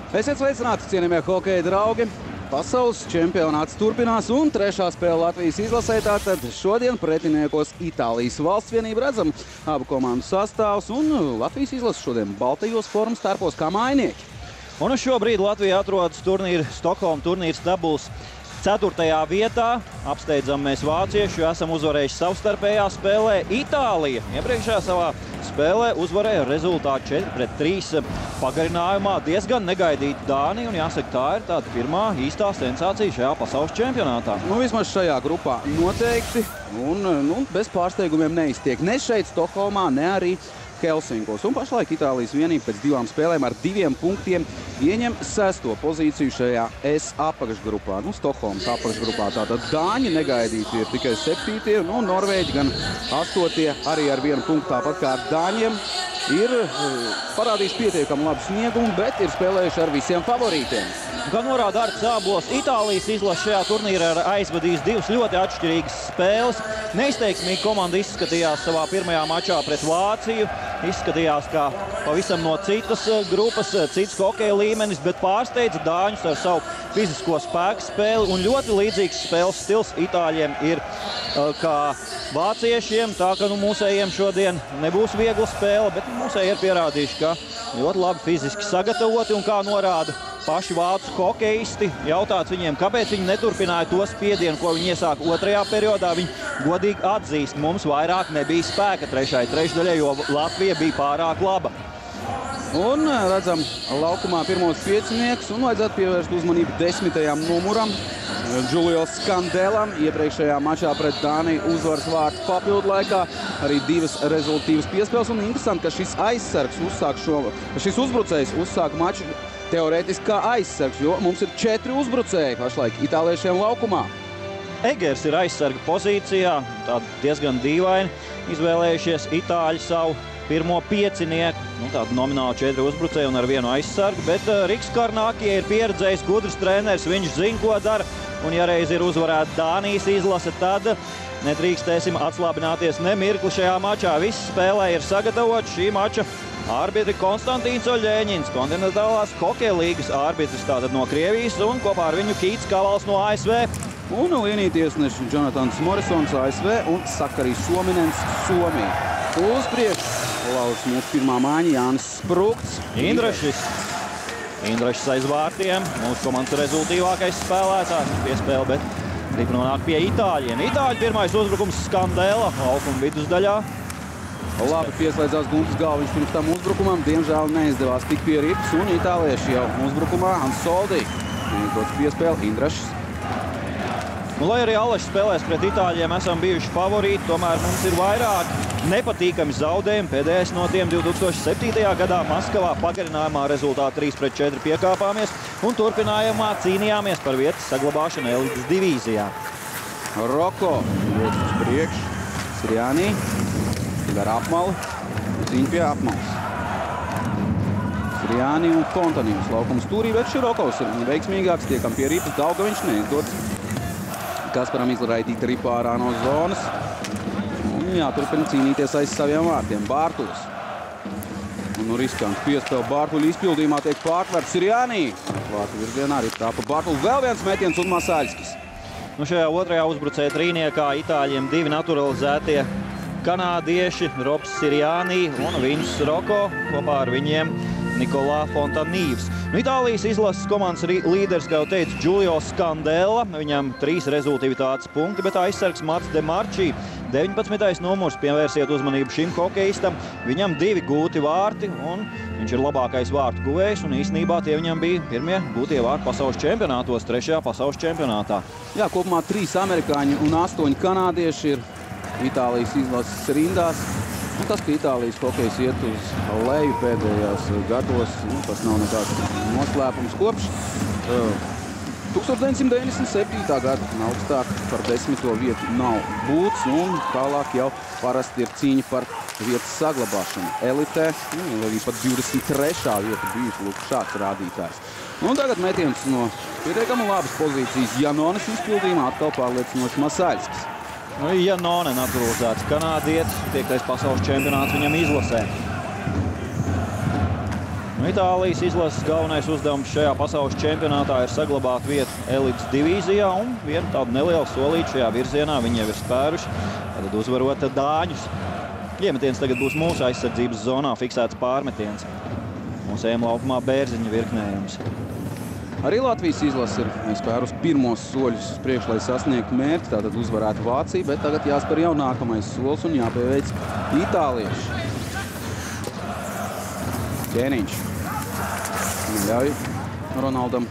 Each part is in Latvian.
Esiet sveicināti, cienījamie hokeja draugi! Pasaules čempionāts turpinās un trešā spēle Latvijas izlasē. Tātad šodien pretiniekos Itālijas valsts vienība. Redzam abu komandu sastāvus un Latvijas izlase šodien baltajos formas tērpos kā mājnieki. Un uz šo brīdi Latvija atrodas Stokholmas turnīrs tabulas 4. vietā. Apsteidzam mēs vācieši, jo esam uzvarējuši savstarpējā spēlē. Itālija iepriekšējā savā spēlē uzvarēja rezultātu 4-3 pagarinājumā. Diezgan negaidīti Dāniju, un jāsaka, tā ir tāda pirmā īstā sensācija šajā pasaules čempionātā. Vismaz šajā grupā noteikti, un bez pārsteigumiem neiztiek ne šeit Stokholmā, ne arī Helsinkos. Un pašlaik Itālijas vienība pēc 2 spēlēm ar 2 punktiem ieņem 6. pozīciju šajā S apakšgrupā. Stokholmas apakšgrupā tātad Dāņi negaidīti ir tikai 7. un Norvēģi gan 8. arī ar 1 punktu, tāpat kā ar Dāņiem. Ir parādījis pietiekami labu sniegumu, bet ir spēlējuši ar visiem favorītiem. Kā norāda Arts Ābols, Itālijas izlase šajā turnīrā ir aizvadījis 2 ļoti atšķirīgas spēles. Neizteiksmīgi komanda izskatījās savā pirmajā mačā pret Vāciju. Izskatījās kā pavisam no citas grupas, cits hokeja līmenis, bet pārsteidza Dāņus ar savu fizisko spēku spēli. Un ļoti līdzīgs spēles stils Itāļiem ir kā vāciešiem. Tā ka mūsējiem šodien nebūs viegla spēle, bet mūsēji ir pierādījuši, ka ļoti labi fiziski sagatavoti. Un kā norāda paši vācu hokeisti, jautāts viņiem, kāpēc viņi neturpināja to spiedienu, ko viņi iesāka 2. periodā. Viņi godīgi atzīst, mums vairāk nebija spēka trešdaļai, jo Latvija bija pārāk laba. Un redzam laukumā pirmos pieciniekus, un vajadzētu pievērst uzmanību 10. numuram. Giulio Scandellam iepriekšējā mačā pret Dāniju uzvaras vārtu papildu laikā. Arī 2 rezultīvas piespēles, un interesanti, ka šis aizsargs šis uzbrucējs uzsāk maču teorētiski kā aizsargs, jo mums ir 4 uzbrucēji pašlaik itāliešiem laukumā. Egers ir aizsarga pozīcijā, tāda diezgan dīvaini izvēlējušies Itāļi savu pirmo piecinieku. Tāda nomināli 4 uzbrucēji un ar 1 aizsargu, bet Riks Karnākie ir pieredzējis gudrs treneris, viņš zina, ko dara. Un ja reiz ir uzvarēta Dānijas izlase, tad nedrīkstēsim atslābināties ne mirkli šajā mačā. Visi spēlē ir sagatavoti šī mača arbitri Konstantīns Oļēņins, kontinentālās hokeja līgas arbitris tātad no Krievijas, un kopā ar viņu Kīts Kavals no ASV. Un līnijtiesneši Jonatans Morisons ASV un Sakarijs Suominens Somija. Uz priekšu lauks mūsu pirmā māņa Jānis Sprukts. Indrašs aiz vārtiem, mūsu komandas rezultīvākais spēlētājs. Piespēle, bet grib nonākt pie Itāļiem. Itāļi pirmais uzbrukums Scandella laukuma vidusdaļā. Labi pieslēdzās Guntis Galviņš pirms tam uzbrukumam. Diemžēl neizdevās tik pie ripas, un itālieši jau uzbrukumā Ansoldi. Dots piespēle Indrašs. Lai arī Alaši spēlēs pret Itāļiem esam bijuši favorīti, tomēr mums ir vairāk nepatīkami zaudējumi. Pēdējais no tiem 2007. gadā Maskavā pagarinājumā rezultātu 3-4 piekāpāmies un turpinājumā cīnījāmies par vietas saglabāšanu elites divīzijā. Roko dots uz priekšu. Sirjānī dar apmali. Cīņa pie apmalas. Sirjānī un Fontanīvs laukums stūrī, bet Širokovs ir veiksmīgāks. Tiekam pie ripas, Daugaviņš neizdots. Kasparam izraidīt ripā ārā no zonas. Un jāturpina cīnīties aiz saviem vārtiem. Bārtulis. Un riskanti piespēle Bārtuļa izpildījumā tiek pārtverts Sirjānī. Vārtu virzienā arī tāpa Bārtuļa. Vēl viens metiens un Masaļskis. Šajā 2. uzbrucēja trīniekā Itāļiem 2 naturalizētie kanādieši Robs Sirjānī un Viņš Roko. Kopā ar viņiem Nikolā Fontanīvs. Itālijas izlases komandas līderis, kā jau teicu, Giulio Scandella. Viņam 3 rezultivitātes punkti, bet aizsargs Mats De Marčī, 19. numurs, pievērsiet uzmanību šim hokeistam. Viņam 2 gūti vārti, un viņš ir labākais vārtu guvējs, un īstenībā tie viņam bija pirmie gūtie vārti pasaules čempionātos, 3. pasaules čempionātā. Jā, kopumā 3 amerikāņi un 8 kanādieši ir Itālijas izlases rindās. Un tas, ka Itālijas hokejs iet uz leju pēdējās gados, tas nav nekāds noslēpums. Kopš 1997. gada augstāk par 10. vietu nav būts, un tālāk jau parasti ir cīņa par vietas saglabāšanu. Elitē, arī pat 23. vieta bijusi, lūk, šāds rādītājs. Un tagad metiens no pietiekami labas pozīcijas Janonis izpildījumā, atkal pārliecinoši Masaļskis. Janone naturalizēts kanādietis, 5. pasaules čempionāts viņam izlasē. Itālijas izlases galvenais uzdevums šajā pasaules čempionātā ir saglabāt vietu elites divīzijā, un vienu tādu nelielu solīti šajā virzienā viņi jau ir spēruši, tad uzvarot dāņus. Iemetiens tagad būs mūsu aizsardzības zonā, fiksēts pārmetiens. Mūsējiem laukumā Bērziņa virknējums. Arī Latvijas izlase ir spērus pirmos soļus priekš, lai sasniegtu mērķi, tātad uzvarētu Vāciju, bet tagad jāspēr jau nākamais solis un jāpieveic itālieši. Ķēniņš neļauj Ronaldam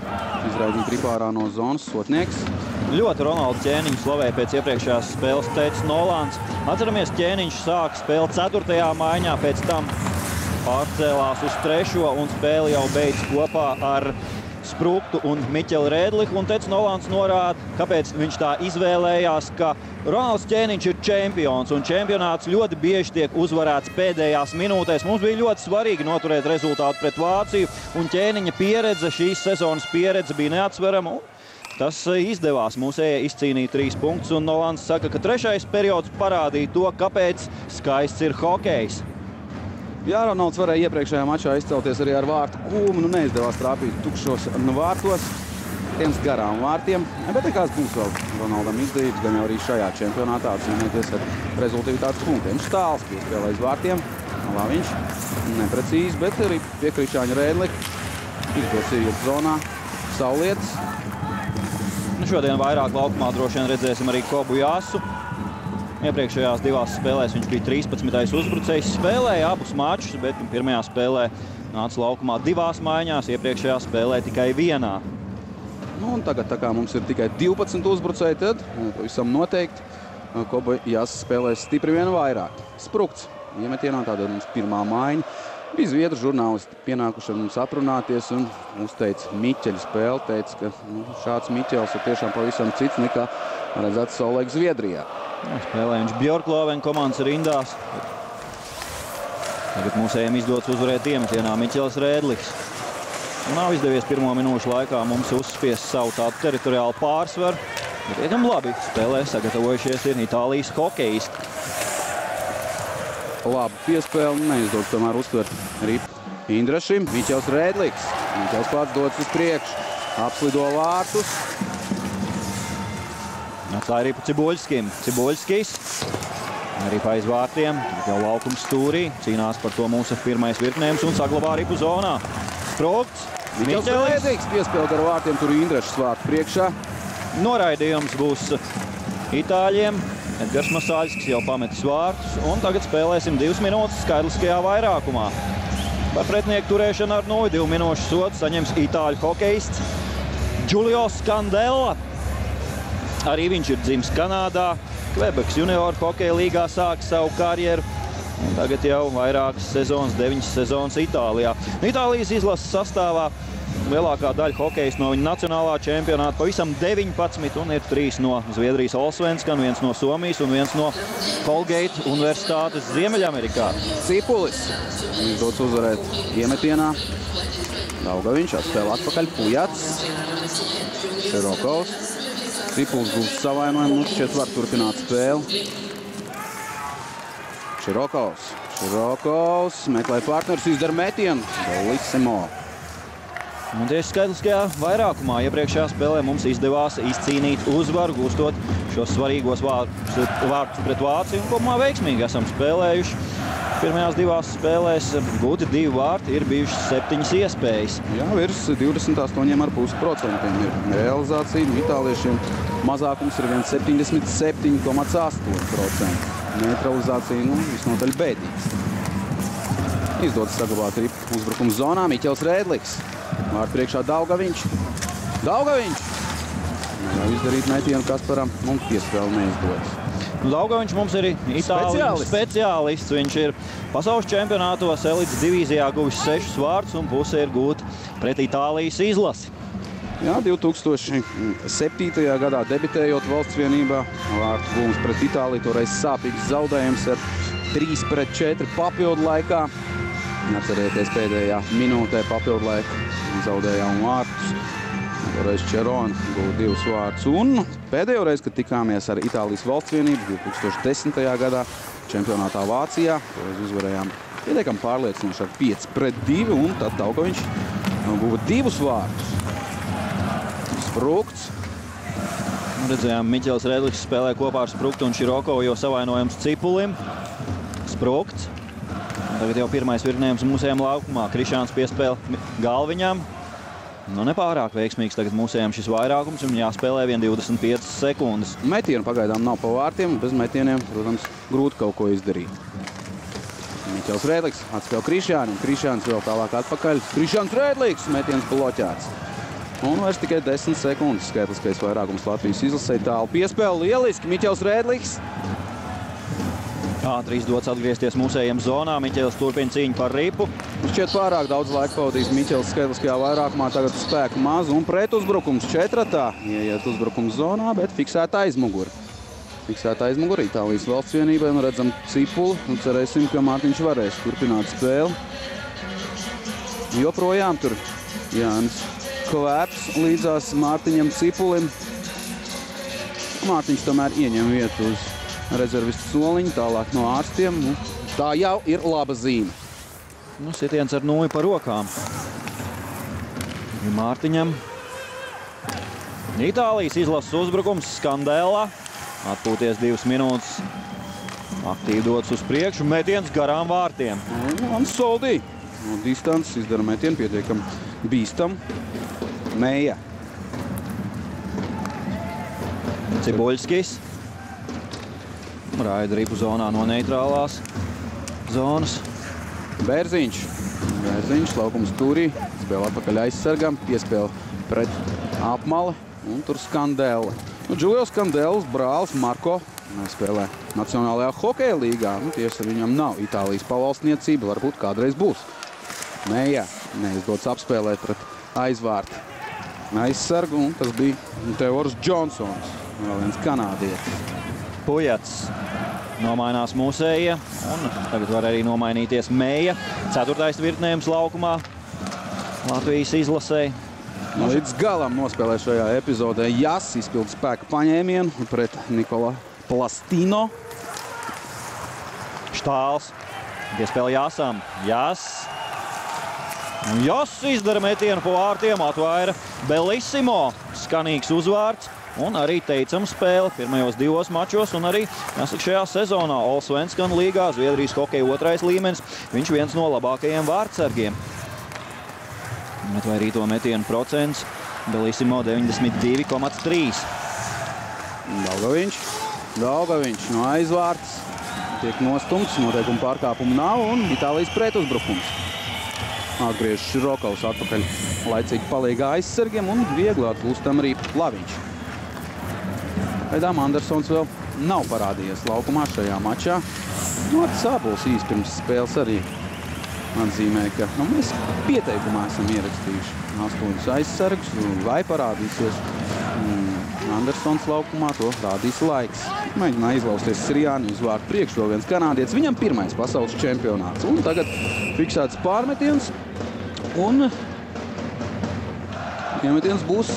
izraidīt ripārā no zonas. Sotnieks. Ļoti Ronaldu Ķēniņu slavēja pēc iepriekšējās spēles teicis Nolāns. Atceramies, Ķēniņš sāk spēli 4. maiņā, pēc tam pārcēlās uz 3. un spēli jau beidz kopā ar Spruktu un Miķeli Rēdliku, un teicis Nolāns norāda, kāpēc viņš tā izvēlējās, ka Ronalds Ķēniņš ir čempions, un čempionāts ļoti bieži tiek uzvarēts pēdējās minūtēs. Mums bija ļoti svarīgi noturēt rezultātu pret Vāciju, un Ķēniņa pieredze, šīs sezonas pieredze bija neatsverama, un tas izdevās. Mūsējie izcīnīja 3 punktus, un Nolāns saka, ka 3. periods parādīja to, kāpēc skaists ir hokejs. Jā, Ronalds varēja iepriekšējā mačā izcelties arī ar vārtu kūmu, nu neizdevās trāpīt tukšos vārtos, tiem garām vārtiem, bet nekāds punkts vēl Ronaldam izdevības, gan jau arī šajā čempionātā atcīnīties ar rezultātātes punktiem. Štāls piespēlē aiz vārtiem, Laviņš neprecīzi, bet arī pie Krišāņa Rēdlika izdos iejiet zonā Saulietis. Šodien vairāk laukumā droši vien redzēsim arī Kobu Jāsu. Iepriekšējās 2 spēlēs viņš bija 13. uzbrucējs, spēlēja abus mačus, bet pirmajā spēlē nāca laukumā 2 maiņās, iepriekšējā spēlē tikai 1. Nu, un tagad, tā kā mums ir tikai 12 uzbrucēji, tad pavisam noteikti Koba Jāsa spēlēs stipri vien vairāk. Sprukts iemetienā, tāda mums pirmā maiņa. Bija zviedru žurnālisti pienākuši ar mums aprunāties un uzteica Miķeļa spēli. Teica, ka šāds Miķels ir tiešām pavisam cits nekā redzēts savulaik Zviedrijā. Spēlē viņš Bjorkloven komandas rindās. Tagad mūsējiem izdodas uzvarēt iemetienā Miķels Rēdliks. Nav izdevies pirmo minūšu laikā mums uzspiest savu tādu teritoriālu pārsvaru. Bet iekam labi spēlē sagatavojušies ir Itālijas hokejisti. Labi piespēli, neizdodas tomēr uztvert arī Indrašim. Miķels Rēdliks. Miķels pats dodas uz priekšu. Apslido vārtus. Atstāja arī pa Ciboļskim. Ciboļskis arī pa aiz vārtiem. Jau laukums stūrī. Cīnās par to mūsu pirmais virknējums un saglabā arī pa zonā. Sprukts. Miķels Rēdliks piespēli gar vārtiem. Tur Indrašs vārtu priekšā. Noraidījums būs itāļiem. Edgars Masāļskis jau pametis vārtus, un tagad spēlēsim 2 minūtes skaidliskajā vairākumā. Par pretinieku turēšanu ar 2 minūšu sodu saņems itāļu hokejists Giulio Scandella. Arī viņš ir dzimis Kanādā. Kvebeks junioru hokeja līgā sāk savu karjeru. Un tagad jau vairākas sezonas, 9 sezonas Itālijā. Itālijas izlases sastāvā lielākā daļa hokejas no viņa nacionālā čempionāta, pavisam 19, un ir 3 no Zviedrijas Allsvenskan, 1 no Somijas un 1 no Colgate Universitātes Ziemeļamerikā. Cipulis izdodas uzvarēt iemetienā. Daugaviņš atspēlē atpakaļ. Pujats. Širokovs. Cipulis gūst savainojumu. Šķiet var turpināt spēli. Širokovs. Širokovs meklē partners, izdara metienu. Dolissimo. Un tieši skaidliskajā vairākumā iepriekšējā spēlē mums izdevās izcīnīt uzvaru, gūstot šos svarīgos vārtus pret Vāciju. Un kopumā veiksmīgi esam spēlējuši. Pirmajās 2 spēlēs gūti 2 vārti, ir bijušas 7 iespējas. Jā, virs 28,5% ir realizācija. Itāliešiem mazākums ir 77,8%. Neutralizācija visnotaļ bēdīgs. Izdodas saglabāt arī uzbrukuma zonā. Miķels Rēdliks. Vārtu priekšā Daugaviņš. Daugaviņš! Jau izdarīt metienu Kasparam un piespēli neizdodas. Daugaviņš mums ir Itālijas speciālists. Viņš ir pasaules čempionātos elites divīzijā guvis 6 vārtus un pusē ir gūti pret Itālijas izlasi. Jā, 2007. gadā debitējot valsts vienībā vārtu gūmus pret Itāliju. Toreiz sāpīgs zaudējums ar 3-4 papildu laikā. Atcerieties, pēdējā minūtē papildu laiku zaudējām vārtus. Toreiz Čerona gūta 2 vārtus. Un pēdējo reizi, kad tikāmies ar Itālijas valsts vienību 2010. gadā čempionātā Vācijā, toreiz uzvarējām Pietiekami pārliecinoši ar 5-2, un tad Taukoviņš guva 2 vārtus. Sprukts. Redzējām, Miķels Redliks spēlē kopā ar Spruktu un Širokovu, jo savainojums Cipulim. Sprukts. Tagad jau pirmais virdinājums mūsējiem laukumā. Krišāns piespēle Galviņam. Nu, nepārāk veiksmīgs tagad mūsējiem šis vairākums, un jāspēlē 1,25 sekundes. Metienu pagaidām nav pa vārtiem, bez metieniem, protams, grūti kaut ko izdarīt. Miķels Redliks atspēl Krišānam, Krišāns vēl tālāk atpakaļ. Krišāns Redliks, metiens bloķēts. Un vairs tikai 10 sekundes skaitliskais vairākums Latvijas izlasē. Tālu piespēle, lieliski, Miķels Redliks. Ātri izdots atgriezties mūsējiem zonā, Miķels turpina cīņu par ripu. Šķiet pārāk daudz laika pavadījis Miķels skaitliskajā vairākumā, tagad spēku maz un pretuzbrukums 4. Ieiet uzbrukums zonā, bet fiksēta aizmuguri. Fiksēta aizmuguri Itālijas valsts vienībai, un redzam Cipuli. Un cerēsim, ka Mārtiņš varēs turpināt spēli. Joprojām tur Jānis Kvēps līdzās Mārtiņam Cipulim. Mārtiņš tomēr ieņem vietu uz rezervistu soliņu, tālāk no ārstiem. Tā jau ir laba zīme. Nu, sitiens ar nūju par rokām. Mārtiņam. Itālijas izlases uzbrukums Skandēlā. Atpūties 2 minūtes. Aktīvi dots uz priekšu. Metiens garām vārtiem. Un Soldī. No distances izdara metienu pietiekam bīstam. Meja. Cibuļskis. Raida ripu zonā no neitrālās zonas. Bērziņš. Bērziņš, laukums turī. Spēlē atpakaļ aizsargam. Piespēle pret apmali. Un tur Skandēle. Džulijos Skandēles brālis Marko spēlē Nacionālajā hokeja līgā. Tiesa viņam nav Itālijas pavalstniecība. Varbūt kādreiz būs. Meja. Neizdots apspēlēt pret aizvārti aizsargu. Un tas bija Teors Džonsons. Vēl viens kanādietis. Pujats nomainās mūsējie, un tagad var arī nomainīties Meja. 4. virdinējums laukumā Latvijas izlasē. Līdz galam nospēlē šajā epizodē Jas izpilda spēka paņēmienu pret Nikola Plastino. Štāls piespēle Jasam. Jas. Un Jas izdara metienu pa vārtiem, atvaira Bellissimo. Skanīgs uzvārds. Un arī teicama spēle pirmajos 2 mačos, un arī šajā sezonā Allsvenskan līgā Zviedrijas hokeja 2. līmenis. Viņš viens no labākajiem vārtsargiem. Atvairīto metienu procents Bellissimo 92,3. Daugaviņš no aizvārts. Tiek nostumts, noteikumu pārkāpumu nav, un Itālijas pretuzbrukums. Atgriež Širokovs atpakaļ laicīgi palīgā aizsargiem, un viegli atplūstam arī Laviņš. Gaidām Andersons vēl nav parādījies laukumā šajā mačā. Notis Ābols īsti pirms spēles arī atzīmēja, ka mēs pieteikumā esam ierakstījuši 8 aizsargus, vai parādīsies Andersons laukumā, to rādīs laiks. Mēģināja izlausties Srijāni uz vārtu priekšu, vēl viens kanādietis. Viņam 1. pasaules čempionāts. Un tagad fiksēts pārmetiens, un iemetiens būs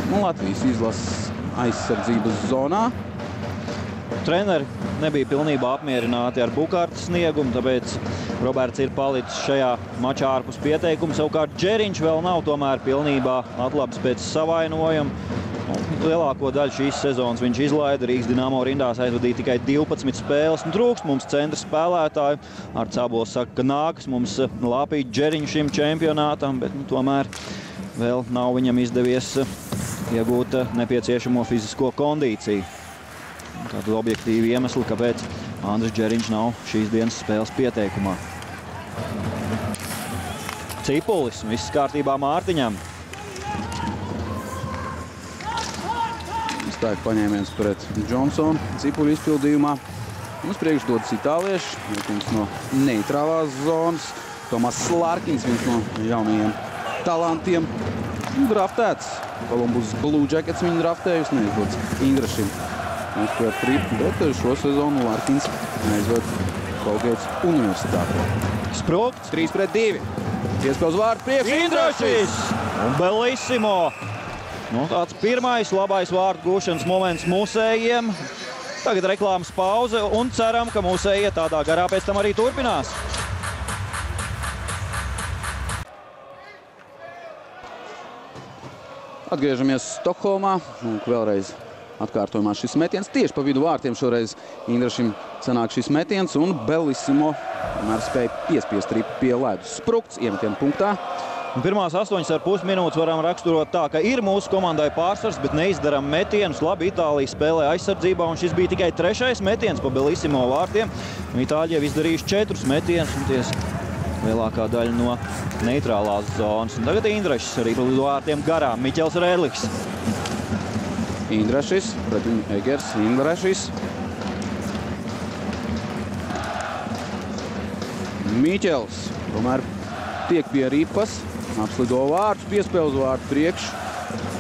Latvijas izlases aizsardzības zonā. Treneri nebija pilnībā apmierināti ar Bukārtas sniegumu, tāpēc Roberts ir palicis šajā mačā ārpus pieteikuma. Savukārt Džeriņš vēl nav tomēr pilnībā atlabs pēc savainojuma. Lielāko daļu šīs sezonas viņš izlaida. Rīgas Dinamo rindās aizvadīja tikai 12 spēles. Trūkst mums centra spēlētāju. Arts Ābols saka, ka nākas mums lāpīt Džeriņu šim čempionātam, bet tomēr vēl nav viņam izdevies iegūt nepieciešamo fizisko kondīciju. Tātad objektīvi iemesli, kāpēc Andris Džeriņš nav šīs dienas spēles pieteikumā. Cipulis, viss kārtībā Mārtiņam. Spēka paņēmiens pret Džonsonu Cipuļu izpildījumā. Uz priekšu dodas itālieši, viens no neitrālās zonas. Tomas Lārkins, viens no jaunajiem talantiem. Draftēts. Columbus Blue Jackets viņu draftējusi, neizdodas Indrašim. Uzspērt ripu, bet šo sezonu Lārkins neizved Colgates universitātē. Sprukts. 3-2. Iespēj uz vārtu priekšu. Indrašis un Bellissimo. Tāds pirmais labais vārtu gūšanas moments mūsējiem. Tagad reklāmas pauze un ceram, ka mūsējie tādā garā pēc tam arī turpinās. Atgriežamies Stokholmā. Un vēlreiz atkārtojumā šis metiens tieši pa vidu vārtiem. Šoreiz Indrašim sanāk šis metiens un Bellissimo tomēr spēja piespiest arī pie ledus. Sprukts iemetienu punktā. Pirmās 8,5 minūtes varam raksturot tā, ka ir mūsu komandai pārsvars, bet neizdaram metienus. Labi, Itālija spēlē aizsardzībā, un šis bija tikai 3. metiens pa Bellissimo vārtiem. Itāļi jau izdarījuši 4 metienus, un ties lielākā daļa no neitrālās zonas. Un tagad Indrašs arī pa vārtiem garām. Miķels Rēdliks. Indrašis, pret viņu Egers, Indrašis. Miķels tomēr tiek pie ripas. Apslido vārtus, piespēl uz vārtu priekšu.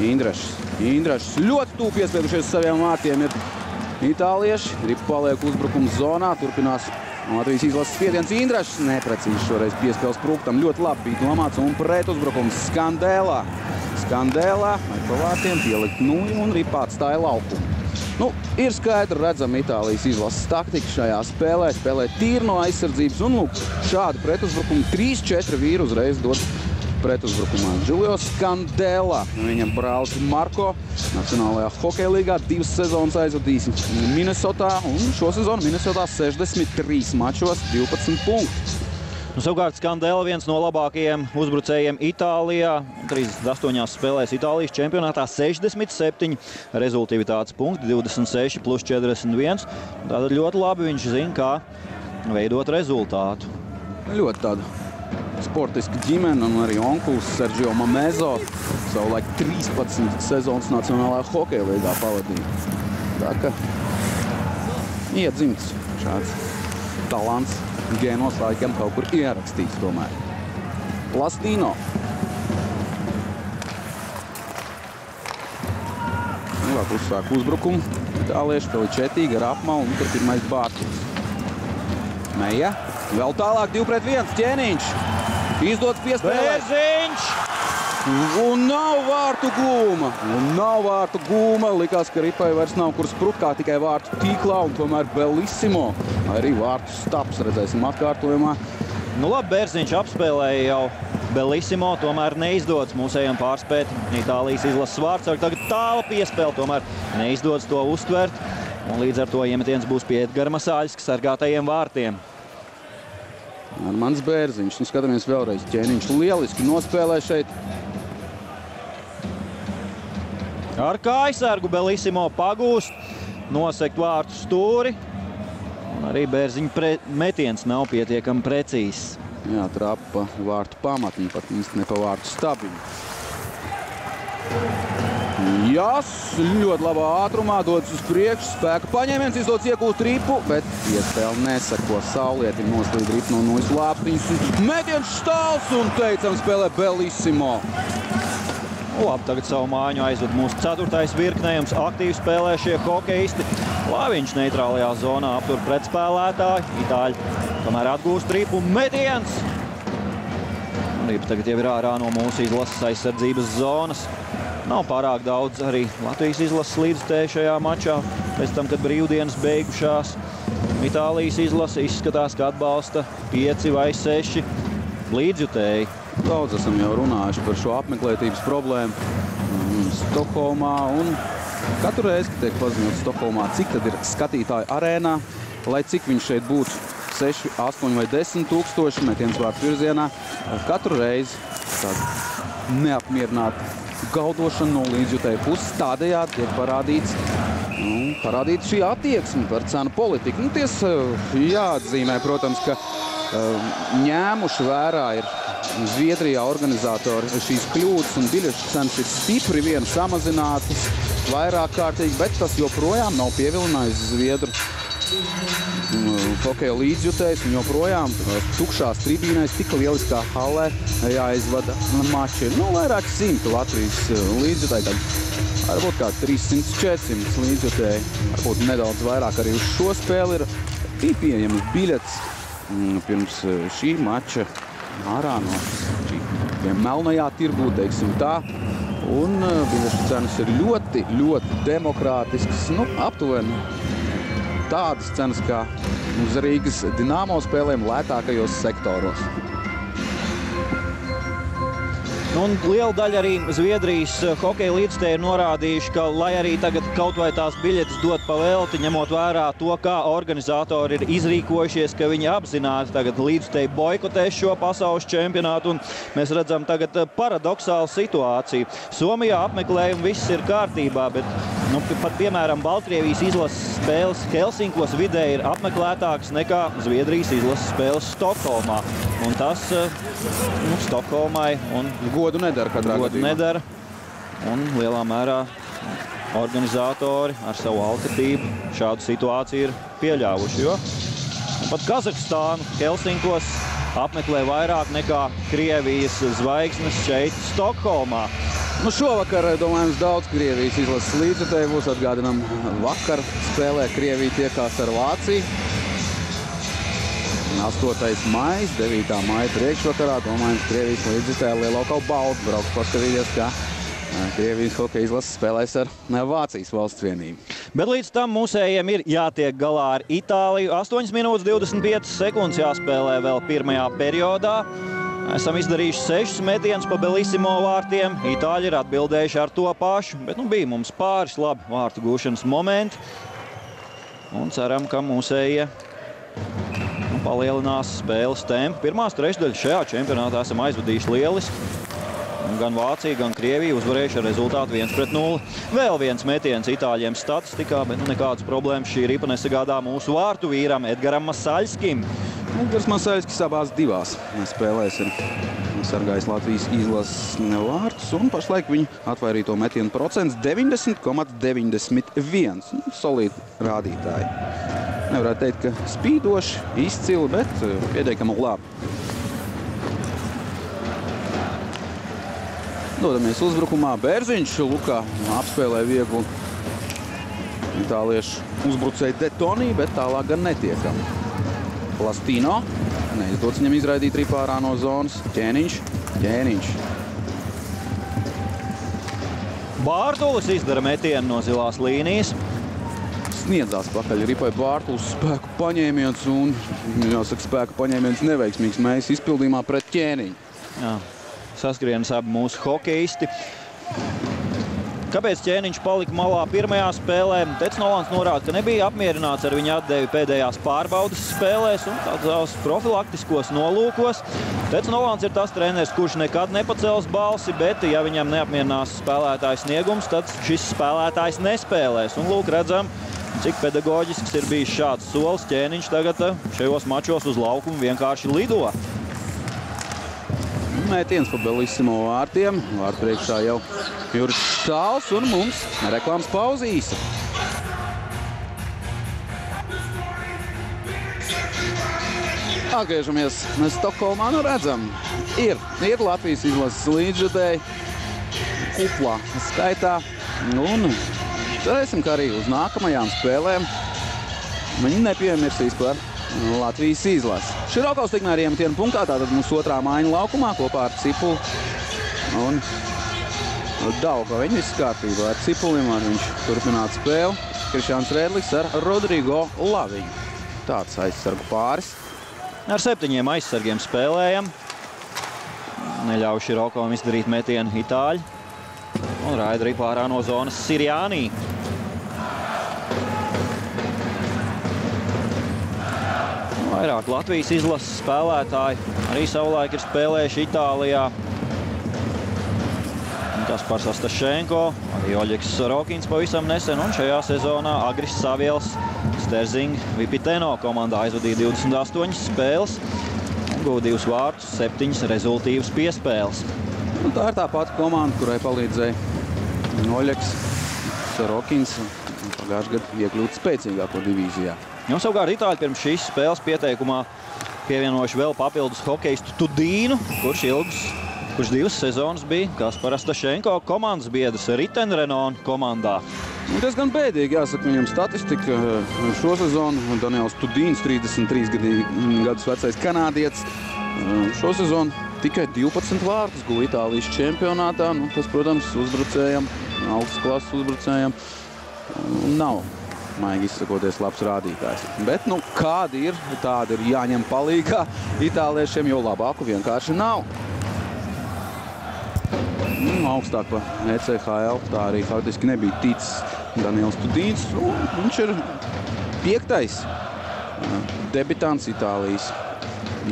Indrašs ļoti tūp piespēdušies saviem vārtiem ir itālieši. Ripa paliek uzbrukuma zonā, turpinās Latvijas izlases spiediens. Indrašs neprecīzi šoreiz piespēles Spruktam. Ļoti labi bija domāts un pret uzbrukums Skandēlā. Skandēlā ar pa vārtiem pielikt nuļu un Ripa atstāja laukumu. Nu, ir skaidri redzama Itālijas izlases taktika šajā spēlē. Spēlē tīri no aizsardzības un lūk, šādi pretuzbrukumi 3-4 vīri uzreiz dod pretuzbrukumā. Giulio Skandēlā, viņam brālis Marko, Nacionālajā hokeja līgā 2 sezonas aizvadījis Minnesotā un šo sezonu Minnesotā 63 mačos 12 punktus. Savukārt Skandēla viens no labākajiem uzbrucējiem Itālijā. 38 spēlēs Itālijas čempionātā 67 rezultivitātes punkti, 26 plus 41. Tātad ļoti labi viņš zina, kā veidot rezultātu. Ļoti tāda sportiska ģimene un arī onkulis Sergio Mamezo savulaik 13 sezonas Nacionālajā hokeja līgā pavadīja. Tā ka iedzimts šāds talants. Gēnos laikam kaut kur ierakstīts tomēr. Plastino. Labāk uzsāk uzbrukumu. Itālieši Feličetī gar apmalu un tur pirmais Bārķis. Meja. Vēl tālāk 2-1. Ķēniņš. Izdots piespēlēt. Bērziņš! Un nav vārtu gūma. Likās, ka Ripai vairs nav kur sprukt, kā tikai vārtu tīklā un tomēr Bellissimo. Arī vārtu staps redzēsim atkārtojumā. Nu labi, Bērziņš apspēlēja jau Bellissimo, tomēr neizdodas mūsējiem pārspēt Itālijas izlases vārdsargu. Tagad tāla piespēle, tomēr neizdodas to uztvert. Un līdz ar to iemetiens būs pie Edgara Masāļska sargātajiem vārtiem. Armands Bērziņš. Nu, skatāmies vēlreiz. Ķēniņš lieliski nospēlē šeit. Ar kājsargu Bellissimo pagūst, nosekt vārtu stūri. Un arī Bērziņa metiens nav pietiekami precīzs. Jā, trāpa pa vārtu pamatni, pat īsti ne pa vārtu stabiņu. Jas, ļoti labā ātrumā, dodas uz priekšu, spēka paņēmiens, izdodas iegūt ripu, bet iespēle nesako. Saulietim noslīd ripu no nuļas lāpstiņas. Metiens štāls un teicam spēlē Bellissimo. Labi, tagad savu māju aizved mūsu 4. virknējums. Aktīvi spēlē šie hokeisti. Laviņš neitrālajā zonā aptur pretspēlētāji. Itāļi tomēr atgūst ripu. Metiens! Ripa tagad jau ir ārā no mūsu izlases aizsardzības zonas. Nav pārāk daudz arī Latvijas izlases līdzstēju šajā mačā. Pēc tam, kad brīvdienas beigušās, Itālijas izlase izskatās, ka atbalsta 5 vai 6 līdzjutēji. Daudz esam jau runājuši par šo apmeklētības problēmu Stokholmā. Un katru reizi, kad tiek paziņots Stokholmā, cik tad ir skatītāju arēnā, lai cik viņš šeit būtu 6, 8 vai 10 tūkstoši metiens vārtu virzienā, katru reizi tāda neapmierināta gaudošana no līdzjutēju puses. Tādējādi tiek parādīta šī attieksme par cenu politiku. Nu, tiesa jāatzīmē, protams, ka ņēmuši vērā ir Zviedrijā organizatori šīs kļūdas un biļešu cenas ir stipri vien samazinātas vairāk kārtīgi, bet tas joprojām nav pievilinājis Zviedru hokeja līdzjutējs un joprojām tukšās tribīnēs tik lieliskā hallē jāizvada mači. Nu, vairāk 100 Latvijas līdzjutēji, varbūt kā 300-400 līdzjutēji, varbūt nedaudz vairāk arī uz šo spēli ir pieejamas biļetes pirms šī mača ārā no šī melnajā tirgū, teiksim tā. Un biļešu cenas ir ļoti, ļoti demokrātiskas. Nu, aptuveni tādas cenas kā uz Rīgas Dinamo spēlēm lētākajos sektoros. Un liela daļa arī Zviedrijas hokeja līdzstēji ir norādījuši, ka, lai arī tagad kaut vai tās biļetes dot pa velti, ņemot vērā to, kā organizatori ir izrīkojušies, ka viņi apzināti tagad līdzstēji boikotēs šo pasaules čempionātu, un mēs redzam tagad paradoxālu situāciju. Somijā apmeklējumi viss ir kārtībā, bet pat, piemēram, Baltkrievijas izlases spēles Helsinkos vidē ir apmeklētākas nekā Zviedrijas izlases spēles Stokholmā. Un tas Stokholmai un godu nedara katrā gadījumā. Nedara. Un lielā mērā organizatori ar savu alkatību šādu situāciju ir pieļāvuši. Jo pat Kazahstānu Helsinkos apmeklē vairāk nekā Krievijas zvaigznes šeit Stokholmā. Šovakar, domājams, daudz Krievijas izlases līdzjutēji būs. Atgādinām, vakar spēlē Krievija tiekās ar Vāciju. 8. maijs, 9. maija priekšvakarā, domājams, Krievijas līdzjutēji lielāko balvu brauks paskatīties, kā Krievijas hokeja izlases spēlēs ar Vācijas valsts vienību. Bet līdz tam mūsējiem ir jātiek galā ar Itāliju. 8 minūtes 25 sekundes jāspēlē vēl pirmajā periodā. Esam izdarījuši 6 metienus pa Bellissimo vārtiem. Itāļi ir atbildējuši ar to pašu, bet bija mums pāris labi vārtu gūšanas momenti. Un ceram, ka mūsējie palielinās spēles tempu. Pirmās trešdaļas šajā čempionātā esam aizvadījuši lieliski. Gan Vācija, gan Krievija uzvarējuši ar rezultātu 1-0. Vēl viens metiens Itāļiem statistikā, bet nekādas problēmas šī ripa nesagādā mūsu vārtu vīram Edgaram Masaļskim. Edgars Masaļskis abās divās spēlēs ir sargājis Latvijas izlases vārtus, un pašlaik viņa atvairīto metienu procents 90,91. Solīti rādītāji. Nevarētu teikt, ka spīdoši, izcili, bet pietiekami labi. Dodamies uzbrukumā. Bērziņš Lukā apspēlē vieglu itāliešu uzbrucēju Detonī, bet tālāk gan netiekam. Plastino. Neizdodas viņam izraidīt ripā ārā no zonas. Ķēniņš. Bārtulis izdara metienu no zilās līnijas. Sniedzās pakaļ ripai Bārtulis spēku paņēmiens un, jāsaka, spēku paņēmiens neveiksmīgs mēs izpildījumā pret Ķēniņu. Jā, saskrienas abi mūsu hokeisti. Kāpēc Ķēniņš palika malā pirmajā spēlē? Teds Nolans norāda, ka nebija apmierināts ar viņa atdevi pēdējās pārbaudas spēlēs un tādos profilaktiskos nolūkos. Teds Nolans ir tas treneris, kurš nekad nepacels balsi, bet ja viņam neapmierinās spēlētājs sniegums, tad šis spēlētājs nespēlēs. Un lūk, redzam, cik pedagoģisks ir bijis šāds solis. Ķēniņš tagad šajos mačos uz laukumu vienkārši lido. Mētiens pa Bellissimo vārtiem. Vārtu priekšā jau Juris Stāls un mums reklāmas pauze īsa. Atgriežamies Stokholmā, redzam, ir Latvijas izlases līdzjutēji kuplā skaitā. Un cerēsim, ka arī uz nākamajām spēlēm viņi nepiemirsīs par Latvijas izlasi. Širokaus tikmēr ar iemetienu punktā, tātad mūsu otrā mājiņa laukumā kopā ar Cipuli un Daugaviņu. Viss kārtībā ar Cipulim, viņš turpināt spēli. Krišjāns Rēdlis ar Rodrigo Laviņu. Tāds aizsargu pāris. Ar 7 aizsargiem spēlējam. Neļauj Širokovam izdarīt metienu Itāļi. Un raida ripā ārā no zonas Sirjānī. Vairāk Latvijas izlases spēlētāji arī savulaik ir spēlējuši Itālijā. Kaspars Astašenko, arī Oļegs Sorokins pavisam nesen, un šajā sezonā Agris Saviels, Sterzing Vipiteno komandā aizvadīja 28 spēles un guva 2 vārtus, 7 rezultīvas piespēles. Un tā ir tā pati komanda, kurai palīdzēja Oļegs Sorokins pagājušajā gadā iekļūt spēcīgāko divīzijā. Un savukārt Itāļi pirms šīs spēles pieteikumā pievienojuši vēl papildus hokeistu Tudīnu, kurš 2 sezonas bija Kaspars Astašenko komandas biedrs Ritenrenault komandā. Tas gan bēdīgi, jāsaka, viņam statistika šo sezonu. Daniels Tudīns, 33 gadus vecais kanādietis, šo sezonu tikai 12 vārtus guva Itālijas čempionātā. Tas, protams, uzbrucējam, augstas klases uzbrucējam nav, maigi izsakoties, labs rādītājs. Bet, kādi ir, tādi ir jāņem palīgā itāliešiem, jo labāku vienkārši nav. Augstāk pa ECHL, tā arī faktiski nebija ticis Daniels Tudīns. Viņš ir 5. debitants Itālijas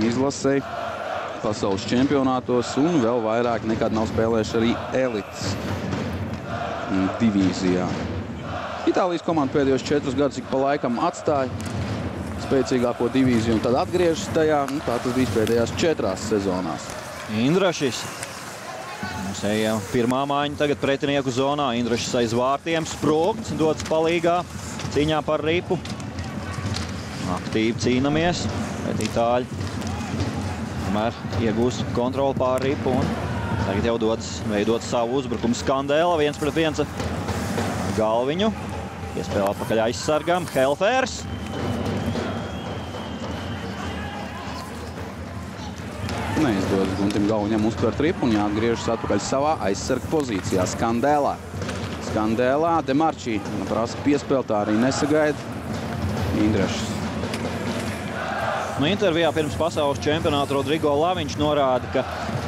izlasē pasaules čempionātos un vēl vairāk nekad nav spēlējuši arī elites divīzijā. Itālijas komanda pēdējos 4 gadus ik pa laikam atstāja spēcīgāko divīziju un tad atgriežas tajā. Tā tas bija pēdējās 4 sezonās. Indrašis. Mums ejam pirmā mājiņa tagad pretinieku zonā. Indrašis aiz vārtiem. Sprūgts dodas palīgā cīņā par ripu. Aktīvi cīnamies, bet itāļi tomēr iegūst kontroli pār ripu un tagad jau dodas veidot savu uzbrukumu. Skandēla 1-1 Galviņu. Iespēlē atpakaļ aizsargam. Helfers. Neizdodas Guntim Galviņam uztvert ripu un jāatgriežas atpakaļ savā aizsarga pozīcijā. Skandēlā. Skandēlā. Demarčī prasa piespēl, tā arī nesagaida. Indrašs. Intervijā pirms pasaules čempionāta Rodrigo Laviņš norāda, ka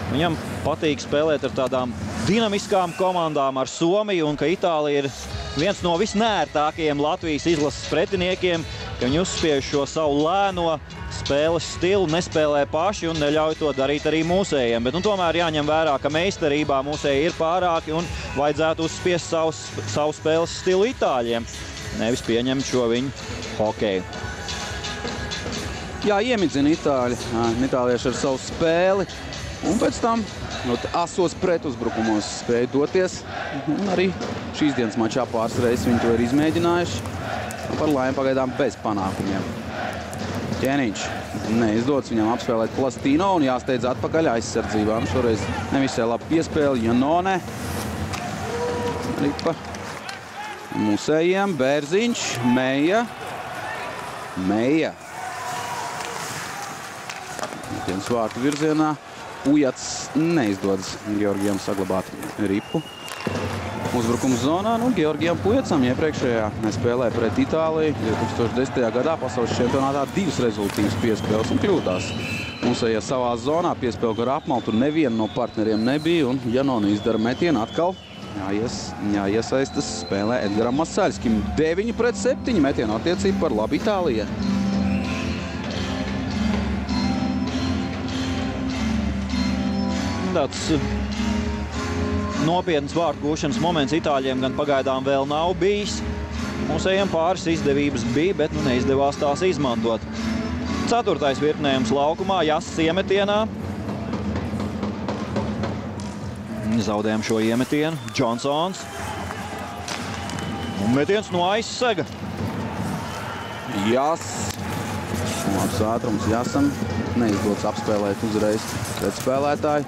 viņam patīk spēlēt ar tādām dinamiskām komandām ar Somiju un ka Itālija ir viens no visnērtākajiem Latvijas izlases pretiniekiem, ka viņi uzspiež šo savu lēno spēles stilu, nespēlē paši un neļauj to darīt arī mūsējiem. Bet tomēr jāņem vērā, ka meistarībā mūsēji ir pārāki un vajadzētu uzspiest savu spēles stilu itāļiem, nevis pieņemt šo viņu hokeju. Jā, iemidzina itālieši ar savu spēli un pēc tam asos pretuzbrukumos spēja doties. Un arī šīs dienas mačā pāris reizes viņi to ir izmēģinājuši. Par laimi pagaidām bez panākumiem. Ķēniņš neizdodas viņam apspēlēt Plastino un jāsteidz atpakaļ aizsardzībā. Šoreiz nevisai labi piespēli Janone. Ripa mūsējiem. Bērziņš, Meija. Metiens vārtu virzienā. Ujats neizdodas Georgijam saglabāt ripu. Uzbrukums zonā. Georgijam Pujacam iepriekšējā spēlē pret Itāliju 2010. gadā pasaules čempionātā 2 rezultīvas piespēles un kļūdās. Mūsējie savā zonā piespēle gar apmalu, tur neviena no partneriem nebija un Janoni izdara metienu atkal. Jāiesaistas spēlē Edgaram Masaļskim. 9-7 metienu attiecību par labu Itālijai. Tāds nopietns vārtu gūšanas moments itāļiem gan pagaidām vēl nav bijis. Mūsējiem pāris izdevības bija, bet neizdevās tās izmantot. 4. virknējums laukumā, Jasas iemetienā. Zaudējam šo iemetienu. Džonsons. Un metiens no aizsega. Labs ātrums Jasam. Neizdodas apspēlēt uzreiz pret spēlētāju.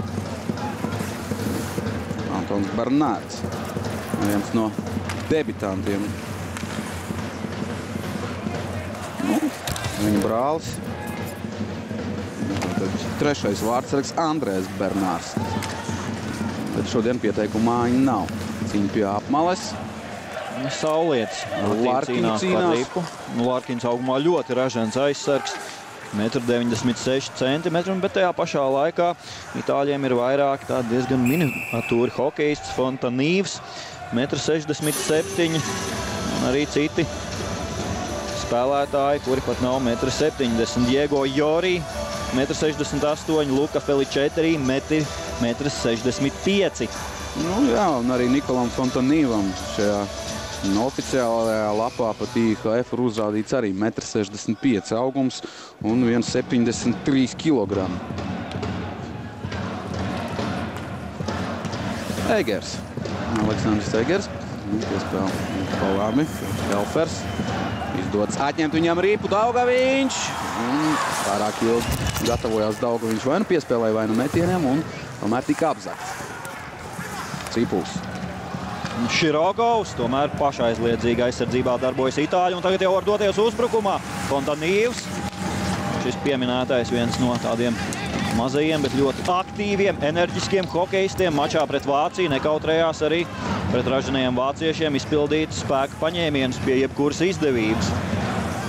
Antons Bernārds. Viens no debitantiem. Viņa brālis. Tad 3. vārdsargs Andrēs Bernārs. Bet šodien pieteikuma mājiņa nav. Cīņa pie apmales. Saulietis. Larkins cīnās. Larkins augumā ļoti ražens aizsargs. 1,96 cm, bet tajā pašā laikā itāļiem ir vairāk tādi diezgan miniatūri hokejists. Fontanīvs, 1,67 m. Un arī citi spēlētāji, kuri pat nav 1,70 m. Diego Jorī, 1,68 m. Luka Feličetri, 1,65 m. Jā, un arī Nikolam Fontanīvam šajā oficiālajā lapā pat IHF ir uzrādīts arī 1,65 m augums un 1,73 kg. Egers. Aleksandrs Egers. Piespēl pa labi. Helfers. Izdodas atņemt viņam ripu. Daugaviņš. Pārāk ilgi gatavojās Daugaviņš vai nu piespēlēja vai nu metieniem un tomēr tika apzakts. Cipuls. Širogovs, tomēr pašaizliedzīgi aizsardzībā darbojas itāļi un tagad jau var doties uzbrukumā. Fontanīvs, šis pieminētais viens no tādiem mazajiem, bet ļoti aktīviem, enerģiskiem hokejistiem mačā pret Vāciju, nekautrējās arī pret ražanajiem vāciešiem izpildīt spēka paņēmienus pie jebkuras izdevības.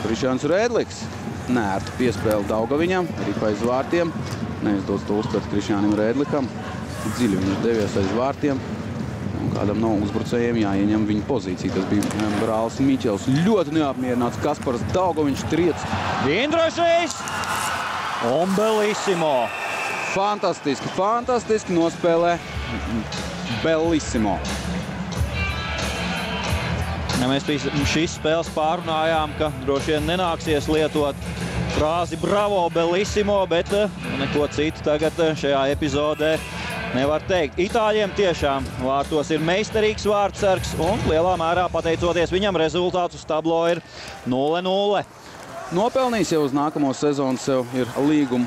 Krišjāns Rēdliks, nērtu piespēli Daugaviņam, arī paiz vārtiem. Neizdodas to uztvert Krišjānim Rēdlikam. ļoti dziļi. Viņš devies aiz vārtiem. Un kādam no uzbrucējiem jāieņem viņa pozīcija. Tas bija brālis Miķels. Ļoti neapmierināts Kaspars Daugoviņš triec. Indrašs un Bellissimo. Fantastiski nospēlē Bellissimo. Ja mēs šīs spēles pārunājām, ka droši vien nenāksies lietot frāzi bravo Bellissimo, bet neko citu tagad šajā epizodē nevar teikt. Itāļiem tiešām vārtos ir meistarīgs vārdsargs un lielā mērā pateicoties viņam rezultāts uz tablo ir 0-0. Nopelnījis jau uz nākamo sezonu sev ir līgumu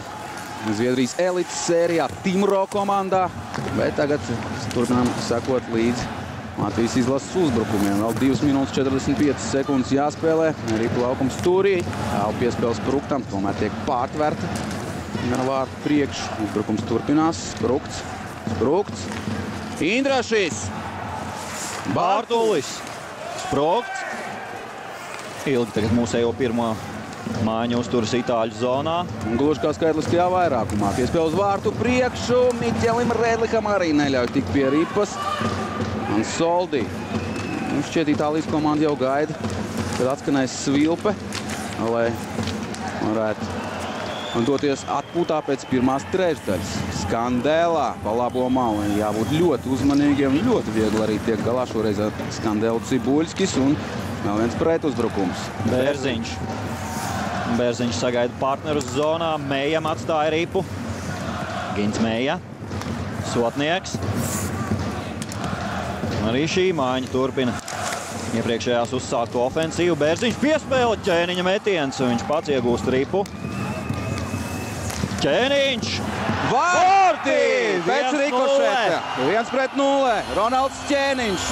Zviedrijas elites sērijā Timro komandā, bet tagad turpinām sekot līdzi Latvijas izlases uzbrukumiem. Vēl 2 minūtes 45 sekundes jāspēlē. Ripu laukums stūrī. Tālu piespēle Spruktam, tomēr tiek pārtverta. Gan vārtu priekš. Uzbrukums turpinās. Sprukts. Indrašs. Bārtulis. Sprukts. Ilgi tagad mūsējo pirmo mājiņu uzturas itāļu zonā. Un gluži kā skaitliskajā vairākumā. Piespēle uz vārtu priekšu. Miķelim Redlikam arī neļauj tikt pie ripas. Un Soldi. Šķiet Itālijas komanda jau gaida, kad atskanēs svilpe, lai varētu doties atpūtā pēc pirmās trešdaļas. Skandēlā pa labo malu. Jābūt ļoti uzmanīgiem, ļoti viegli arī tiek galā šoreiz ar Skandēlu Cibuļskis un vēl viens pretuzbrukums. Bērziņš. Bērziņš sagaida partnerus zonā. Mējam atstāja ripu. Gins Mēja. Sotnieks. Arī šī mājiņa turpina iepriekšējās uzsākto ofensīvu. Bērziņš piespēle, Ķēniņa metiens. Viņš pats iegūst ripu. Ķēniņš! Vārti! Pēc rikošeta. 1-0. Ronalds Ķēniņš.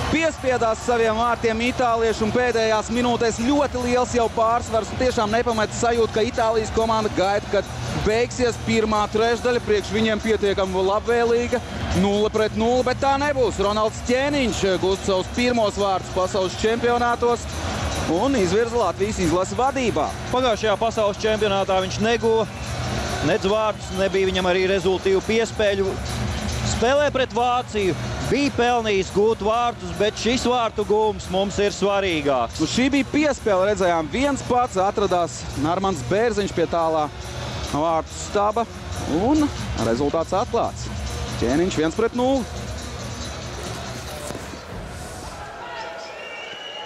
Piespiedās saviem vārtiem itāliešu un pēdējās minūtēs ļoti liels jau pārsvars. Tiešām nepameta sajūta, ka Itālijas komanda gaida, kad beigsies pirmā trešdaļa. Priekš viņiem pietiekami labvēlīga. 0-0, bet tā nebūs. Ronalds Ķēniņš gūst savus pirmos vārdus pasaules čempionātos un izvirza Latvijas izlases vadībā. Pagājušajā pasaules čempionātā viņš neguva nedz vārdus, nebija viņam arī rezultīvu piespēļu. Spēlē pret Vāciju, bija pelnījis gūt vārtus, bet šis vārtu gūms mums ir svarīgāks. Šī bija piespēle, redzējām, viens pats atradās Narmans Bērziņš pie tālā vārtu staba un rezultāts atklāts. Ķēniņš 1-0.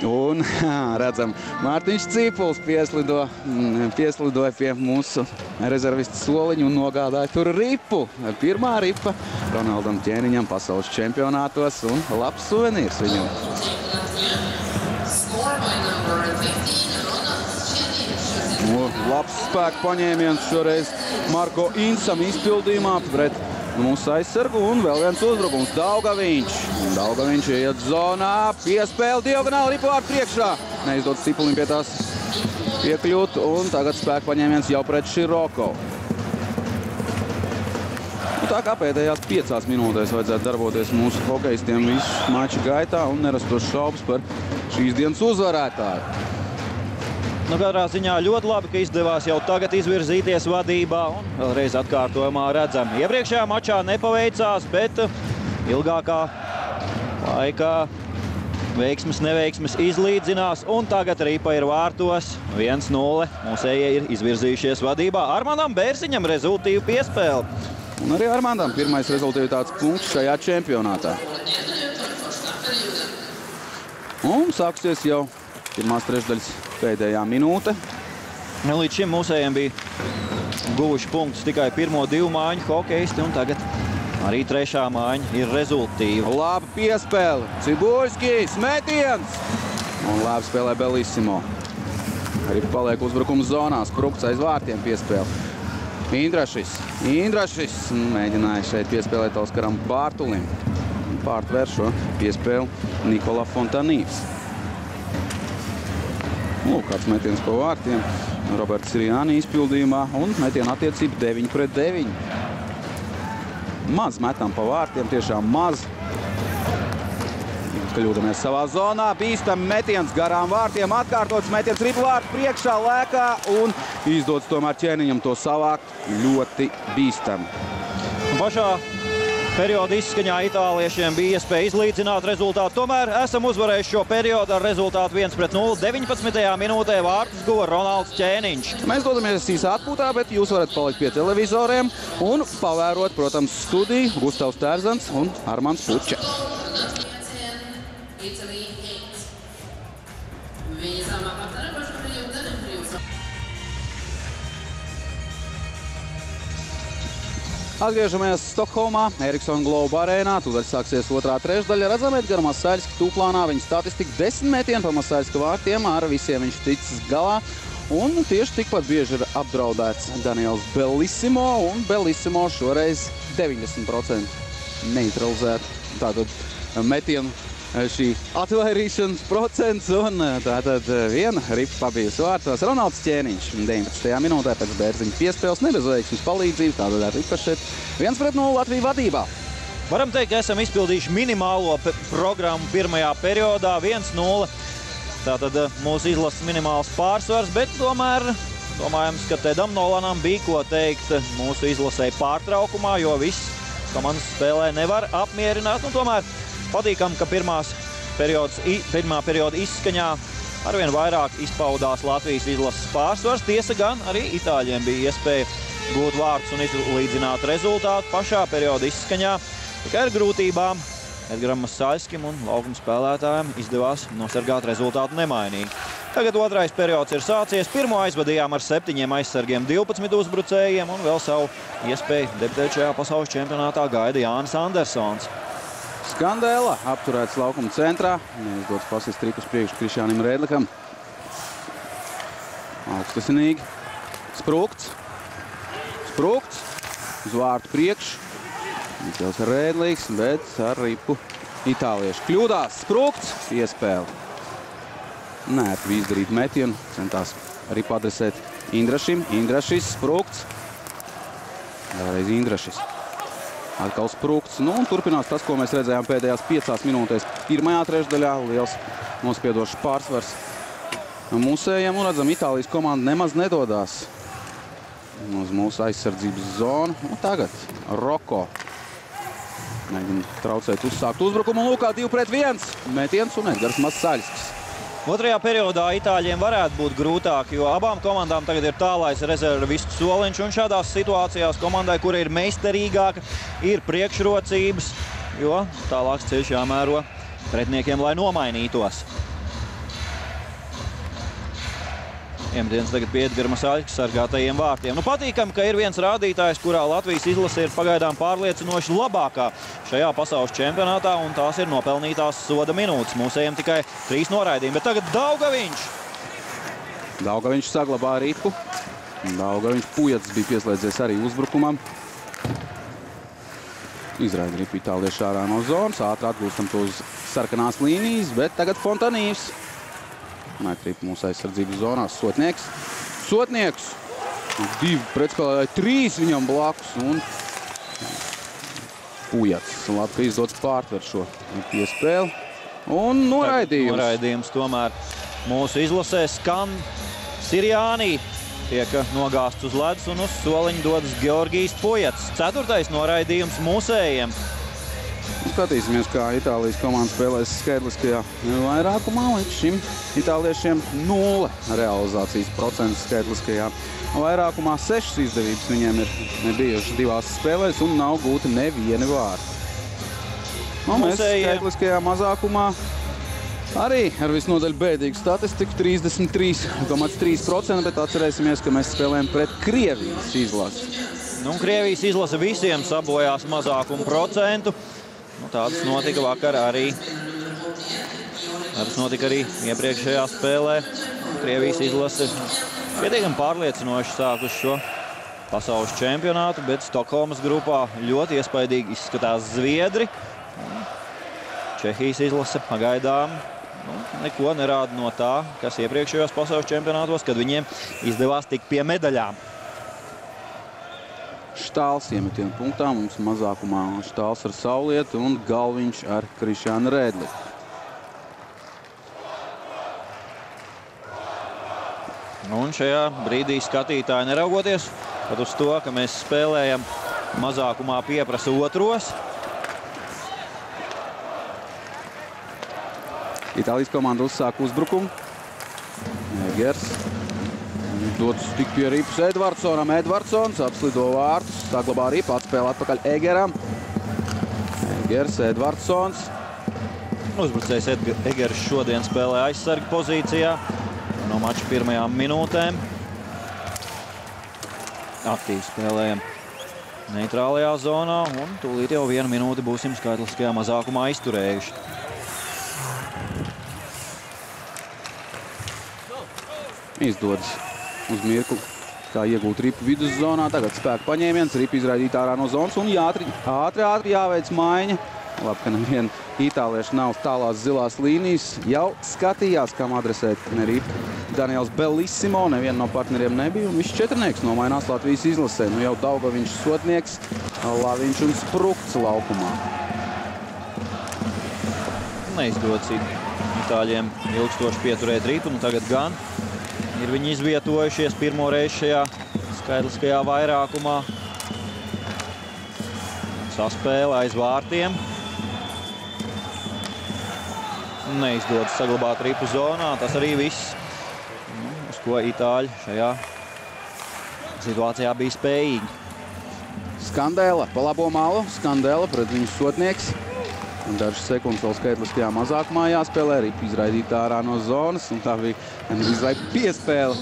Un redzam, Mārtiņš Cīpuls pieslidoja pie mūsu rezervistu soliņu un nogādāja tur ripu. Pirmā ripa Ronaldam Ķēniņam pasaules čempionātos un labs suvenīrs viņam. Labs spēku paņēmiens šoreiz Marko Insam izpildījumā pret mūsu aizsargu un vēl viens uzbrukums Daugaviņš. Daugaviņš iet zonā, piespēle diagonāli ripu vārtu priekšā. Neizdodas Cipulim pie tās piekļūt un tagad spēku paņēmiens jau pret Široko. Tā kā pēdējās 5 minūtēs vajadzētu darboties mūsu hokejistiem visu maču gaitā un nerastos šaubas par šīs dienas uzvarētāju. Katrā ziņā ļoti labi, ka izdevās jau tagad izvirzīties vadībā un vēlreiz atkārtojumā redzam. Iepriekšējā mačā nepaveicās, bet ilgākā laikā veiksmes neveiksmes izlīdzinās un tagad ripa ir vārtos 1-0. Mūsējie ir izvirzījušies vadībā. Armandam Bērziņam rezultīvu piespēle. Un arī Armandam pirmais rezultīvitātes punkts šajā čempionātā. Un sāksies jau pirmās trešdaļas pēdējā minūte. Līdz šim mūsējiem bija guvuši punktus tikai pirmo 2 mājiņu hokejisti, un tagad arī 3. mājiņa ir rezultīva. Laba piespēle. Cibuļskis, metiens! Un labi spēlē Bellissimo. Arī paliek uzbrukuma zonā. Sprukts aiz vārtiem piespēle. Indrašs mēģināja šeit piespēlēt Oskaram Bārtulim. Pārtver šo piespēli Nikola Fontanīvs. Kāds metiens pa vārtiem. Roberts Siriani izpildījumā un metiena attiecība 9-9. Maz metam pa vārtiem, tiešām maz. Kļūdamies savā zonā. Bīstam metiens garām vārtiem. Atkārtots metiens ripu vārtu priekšā lēkā un izdodas tomēr Ķēniņam to savākt ļoti bīstam. Pašā perioda izskaņā itāliešiem bija iespēja izlīdzināt rezultātu. Tomēr esam uzvarējuši šo periodu ar rezultātu 1-0. 19. minūtē vārtus guva Ronalds Ķēniņš. Mēs dodamies īsā atpūtā, bet jūs varat palikt pie televizoriem un pavērot, protams, studiju Gustavs Tērzans un Armands Puča. Atgriežamies Stokholmā, Ericsson Globe arēnā. Tūdaļ sāksies otrā trešdaļa. Redzam Edgara Masaļska tūplānā. Viņa statistika 10 metienu pa Masaļska vārtiem. Ar visiem viņš ticis galā. Un tieši tikpat bieži ir apdraudēts Daniels Bellissimo. Un Bellissimo šoreiz 90% neutralizēt. Tātad metienu šī atvairīšanas procents, un tātad viena ripa pabijas vārtos. Ronalds Ķēniņš 19. minūtē pēc Bērziņa piespēles nebezveiksmes palīdzību, tātad ar ripašet 1-0 Latviju vadībā. Varam teikt, ka esam izpildījuši minimālo programmu pirmajā periodā 1-0. Tātad mūsu izlases minimāls pārsvars, bet tomēr domājams, ka Tedam Nolanam bija ko teikt mūsu izlasei pārtraukumā, jo viss komandas spēlē nevar apmierināt, un tomēr patīkam, ka pirmā perioda izskaņā arvien vairāk izpaudās Latvijas izlases pārsvars. Tiesa gan arī itāļiem bija iespēja gūt vārtus un izlīdzināt rezultātu pašā perioda izskaņā. Tikai ar grūtībām Edgaram Masaļskim un laukuma spēlētājiem izdevās nosargāt rezultātu nemainīgi. Tagad otrais periods ir sācies. Pirmo aizvadījām ar 7 aizsargiem, 12 uzbrucējiem, un vēl savu iespēju debitēt šajā pasaules čempionātā gaida Jānis Andersons. Skandēla apturēts laukuma centrā. Neizdots pasist triku uz priekšu Krišjānim Rēdlikam. Augstasinīgi. Sprūkts. Sprūkts. Uz vārtu priekšu. Mikls Rēdliks, bet ar ripu itālieši kļūdās. Sprūkts. Piespēle. Neērti izdarīt metienu. Centās ripu adresēt Indrašim. Indrašis. Sprūkts. Vēlreiz Indrašis. Atkal sprūkts. Nu, un turpinās tas, ko mēs redzējām pēdējās 5 minūtēs. Pirmajā trešdaļā liels nospiedošs pārsvars mūsējiem. Un redzam, Itālijas komanda nemaz nedodās uz mūsu aizsardzības zonu. Un tagad Roko mēģina traucēt uzsākt uzbrukumu. Un lūkā 2-1 metiens un Edgars Masaļskis. Otrajā periodā itāļiem varētu būt grūtāk, jo abām komandām tagad ir tālais rezervistu soliņš, un šādās situācijās komandai, kura ir meistarīgāka, ir priekšrocības, jo tālāks ceļš jāmēro pretiniekiem, lai nomainītos. Iemetiens tagad pie Edgara Masaļska sargātajiem vārtiem. Nu, patīkam, ka ir viens rādītājs, kurā Latvijas izlase ir pagaidām pārliecinoši labākā šajā pasaules čempionātā, un tās ir nopelnītās soda minūtes. Mūsējiem tikai 3 noraidījumi, bet tagad Daugaviņš. Daugaviņš saglabā ripu. Daugaviņš Pujats bija pieslēdzies arī uzbrukumam. Izraida ripu itālieši ārā no zonas, ātri atgūstam to uz sarkanās līnijas, bet tagad Fontanīvs. Nekrīt mūsu aizsardzības zonās. Sotnieks. Sotnieks. 2 pretspēlētāji, 3 viņam blakus. Un Pujats. Labi, ka izdots pārtver šo piespēli. Un noraidījums. Noraidījums tomēr mūsu izlasē skan Sirjānī. Tiek nogāsts uz ledus un uz soliņu dodas Georgijs Pujats. 4. noraidījums mūsējiem. Skatīsimies, kā Itālijas komanda spēlēs skaitliskajā vairākumā. Līdz šim itāliešiem 0 realizācijas procents skaitliskajā vairākumā. 6 izdevības viņiem ir bijušas 2 spēlēs un nav gūti nevieni vārti. Mēs skaitliskajā mazākumā arī ar visnotaļ bēdīgu statistiku 33,3%, bet atcerēsimies, ka mēs spēlējam pret Krievijas izlasi. Nu, Krievijas izlase visiem sabojās mazākumu procentu. Nu, tādas notika vakar arī. Tādas notika arī iepriekšējā spēlē. Krievijas izlase pietiekami pārliecinoši sākuši šo pasaules čempionātu, bet Stokholmas grupā ļoti iespaidīgi izskatās zviedri. Čehijas izlase pagaidām neko nerāda no tā, kas iepriekšējos pasaules čempionātos, kad viņiem izdevās tikt pie medaļām. Štāls iemetienu punktā, mums mazākumā Štāls ar Saulietu un Galviņš ar Krišjānu Rēdliku. Un šajā brīdī skatītāji, neraugoties pat uz to, ka mēs spēlējam mazākumā pieprasa otros, Itālijas komanda uzsāk uzbrukumu. Egers. Dots tik pie ripas Edvardsonam. Edvardsons apslido vārtus. Saglabā ripa, atspēlē atpakaļ Egeram. Egers, Edvardsons. Uzbrucējs Egers šodien spēlē aizsarga pozīcijā no mača pirmajām minūtēm. Aktīvi spēlējam neitrālajā zonā un tūlīt jau 1 minūti būsim skaitliskajā mazākumā izturējuši. Izdodas uz mirkli, kā iegūt ripu viduszonā. Tagad spēku paņēmiens, ripa izraidīt ārā no zonas un ātri jāveic maiņa. Labi, ka neviena itālieša nav tālās zilās līnijas. Jau skatījās, kam adresēt ripu. Daniels Bellissimo, neviena no partneriem nebija, un viss četrnieks nomainās Latvijas izlasē. Nu jau Daugaviņš sodnieks, Laviņš un Sprukts laukumā. Neizdodas itāļiem ilgstoši pieturēt ripu, nu tagad gan ir viņi izvietojušies pirmo reizi šajā skaitliskajā vairākumā. Saspēle aiz vārtiem. Neizdodas saglabāt ripu zonā, tas arī viss, uz ko itāļi šajā situācijā bija spējīgi. Skandēla pa labo malu, Skandēla pret viņu sodnieks. Un dažas sekundes vēl skaitliskajā mazākumā jāspēlē, ripa izraidīt ārā no zonas, un tā bija vai piespēle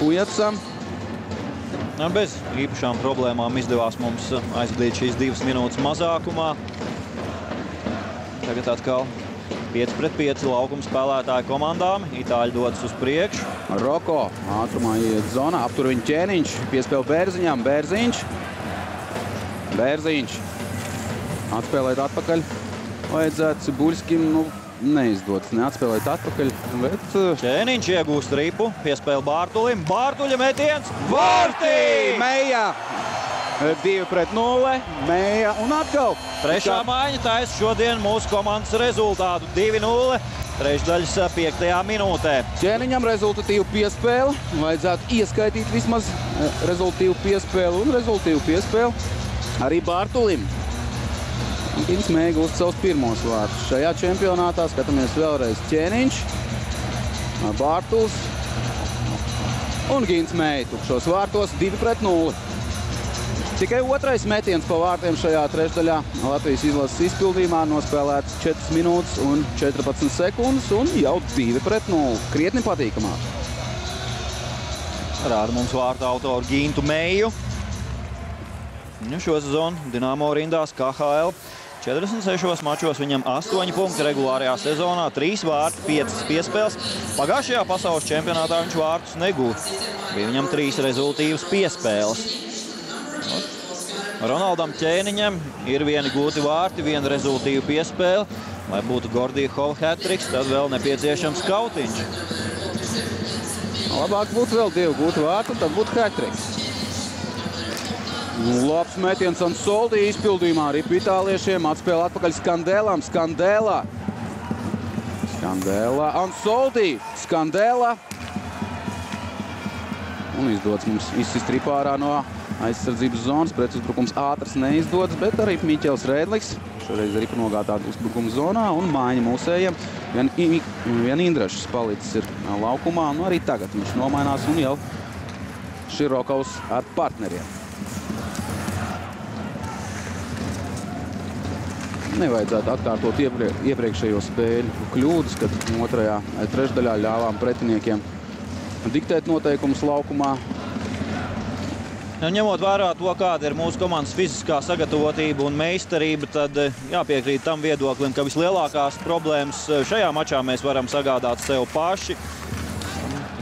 Pujacam. Bez īpašām problēmām izdevās mums aizvadīt šīs 2 minūtes mazākumā. Tagad atkal 5-5 laukuma spēlētāju komandām. Itāļi dodas uz priekšu. Roko ātrumā iet zonā, aptur viņu Ķēniņš, piespēle Bērziņam, Bērziņš. Atspēlēt atpakaļ. Vajadzētu Cibuļskim, neizdodas neatspēlēt atpakaļ, bet... Ķēniņš iegūst ripu, piespēle Bārtulim. Bārtuļa metiens, vārtī! Meja! 2-0, Meja un atkal. Trešā maiņa taisa šodien mūsu komandas rezultātu. 2-0, trešdaļas 5. minūtē. Ķēniņam rezultatīvu piespēli. Vajadzētu ieskaitīt vismaz rezultatīvu piespēli un rezultatīvu piespēli arī Bārtulim. Gins Meja gūst savus pirmos vārtus. Šajā čempionātā skatāmies vēlreiz Ķēniņš, Bārtuls un Gins Meja tukšos vārtos 2-0. Tikai otrais metiens pa vārtiem šajā trešdaļā Latvijas izlases izpildījumā nospēlēts 4 minūtes un 14 sekundes un jau 2-0. Krietni patīkamāk. Rāda mums vārtu autoru Gintu Meju. Šo sezonu Dinamo rindās KHL 46 mačos, viņam 8 punkti regulārajā sezonā, 3 vārti, 5 piespēles. Pagājušajā pasaules čempionātā viņš vārtus negūst. Bija viņam 3 rezultīvas piespēles. Ronaldam Ķēniņam ir 1 gūti vārti, 1 rezultīvu piespēle. Lai būtu Gordijhova hat-triks, tad vēl nepieciešams kautiņš. Labāk būtu vēl 2 gūti vārti, tad būtu hat-triks. Labs metiens Ansoldi izpildījumā ripu itāliešiem. Atspēle atpakaļ Skandēlam. Skandēla. Ansoldi. Skandēla. Un izdodas mums izsist ripu ārā no aizsardzības zonas. Pretuzbrukums ātrs neizdodas, bet arī Miķels Rēdliks. Šoreiz ripu nogātāt uzbrukuma zonā un maiņa mūsējiem. Vien Indrašs palicis ir laukumā. Nu arī tagad viņš nomainās un jau Širokovs ar partneriem. Nevajadzētu atkārtot iepriekšējo spēļu kļūdas, kad otrajā trešdaļā ļāvām pretiniekiem diktēt noteikumus laukumā. Ņemot vērā to, kāda ir mūsu komandas fiziskā sagatavotība un meistarība, tad jāpiekrīt tam viedoklim, ka vislielākās problēmas šajā mačā mēs varam sagādāt sev paši.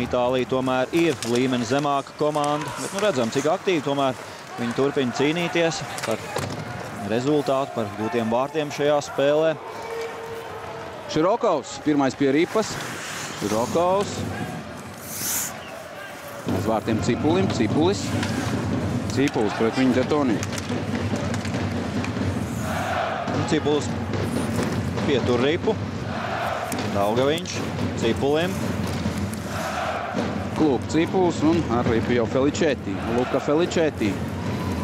Itālija tomēr ir līmeni zemāka komanda, bet redzam, cik aktīvi tomēr viņi turpina cīnīties par rezultātu, par gūtiem vārtiem šajā spēlē. Širokovs, pirmais pie ripas. Širokovs. Uz vārtiem Cipulim, Cipulis pret viņu Detoni. Cipulis pietur ripu. Daugaviņš, Cipulim. Klūp Cipulis un ar ripu jau Feličetī. Luka Feličetī.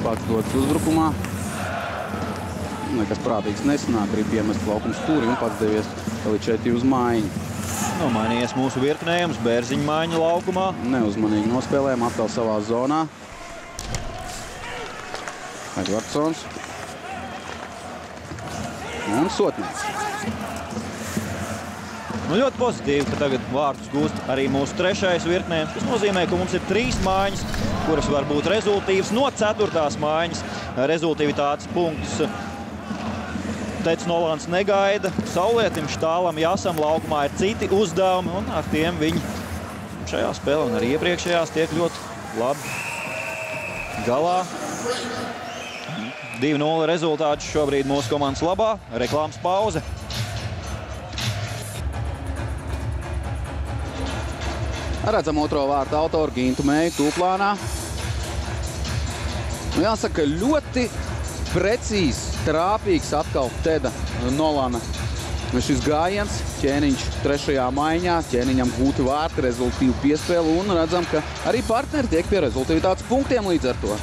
Pats dodas uzbrukumā. Nekas prātīgs nesanāk, grib iemest laukums stūri un pats devies Feličeti uz maiņu. Nu, mainījies mūsu virknējums, Bērziņa maiņa laukumā. Neuzmanīgi nospēlējam, atkal savā zonā. Edvardsons. Un Sotnieks. Nu, ļoti pozitīvi, ka tagad vārtus gūst arī mūsu trešais virknējums. Tas nozīmē, ka mums ir 3 maiņas, kuras var būt rezultīvas no 4. maiņas. Rezultīvitātes punktus Teicis Nolāns negaida. Saulietim, Štālam, Jasam laukumā ir citi uzdevumi, un ar tiem viņi šajā spēlē un arī iepriekšējās tiek ļoti labi galā. 2-0 rezultāts šobrīd mūsu komandas labā. Reklāmas pauze. Redzam otro vārtu autoru Gintu Mēju tūplānā. Jāsaka, ļoti precīzs, trāpīgs atkal Teda Nolana. Šis gājiens, Ķēniņš 3. maiņā, Ķēniņam gūti vārti, rezultīvu piespēli, un redzam, ka arī partneri tiek pie rezultīvitātes punktiem līdz ar to.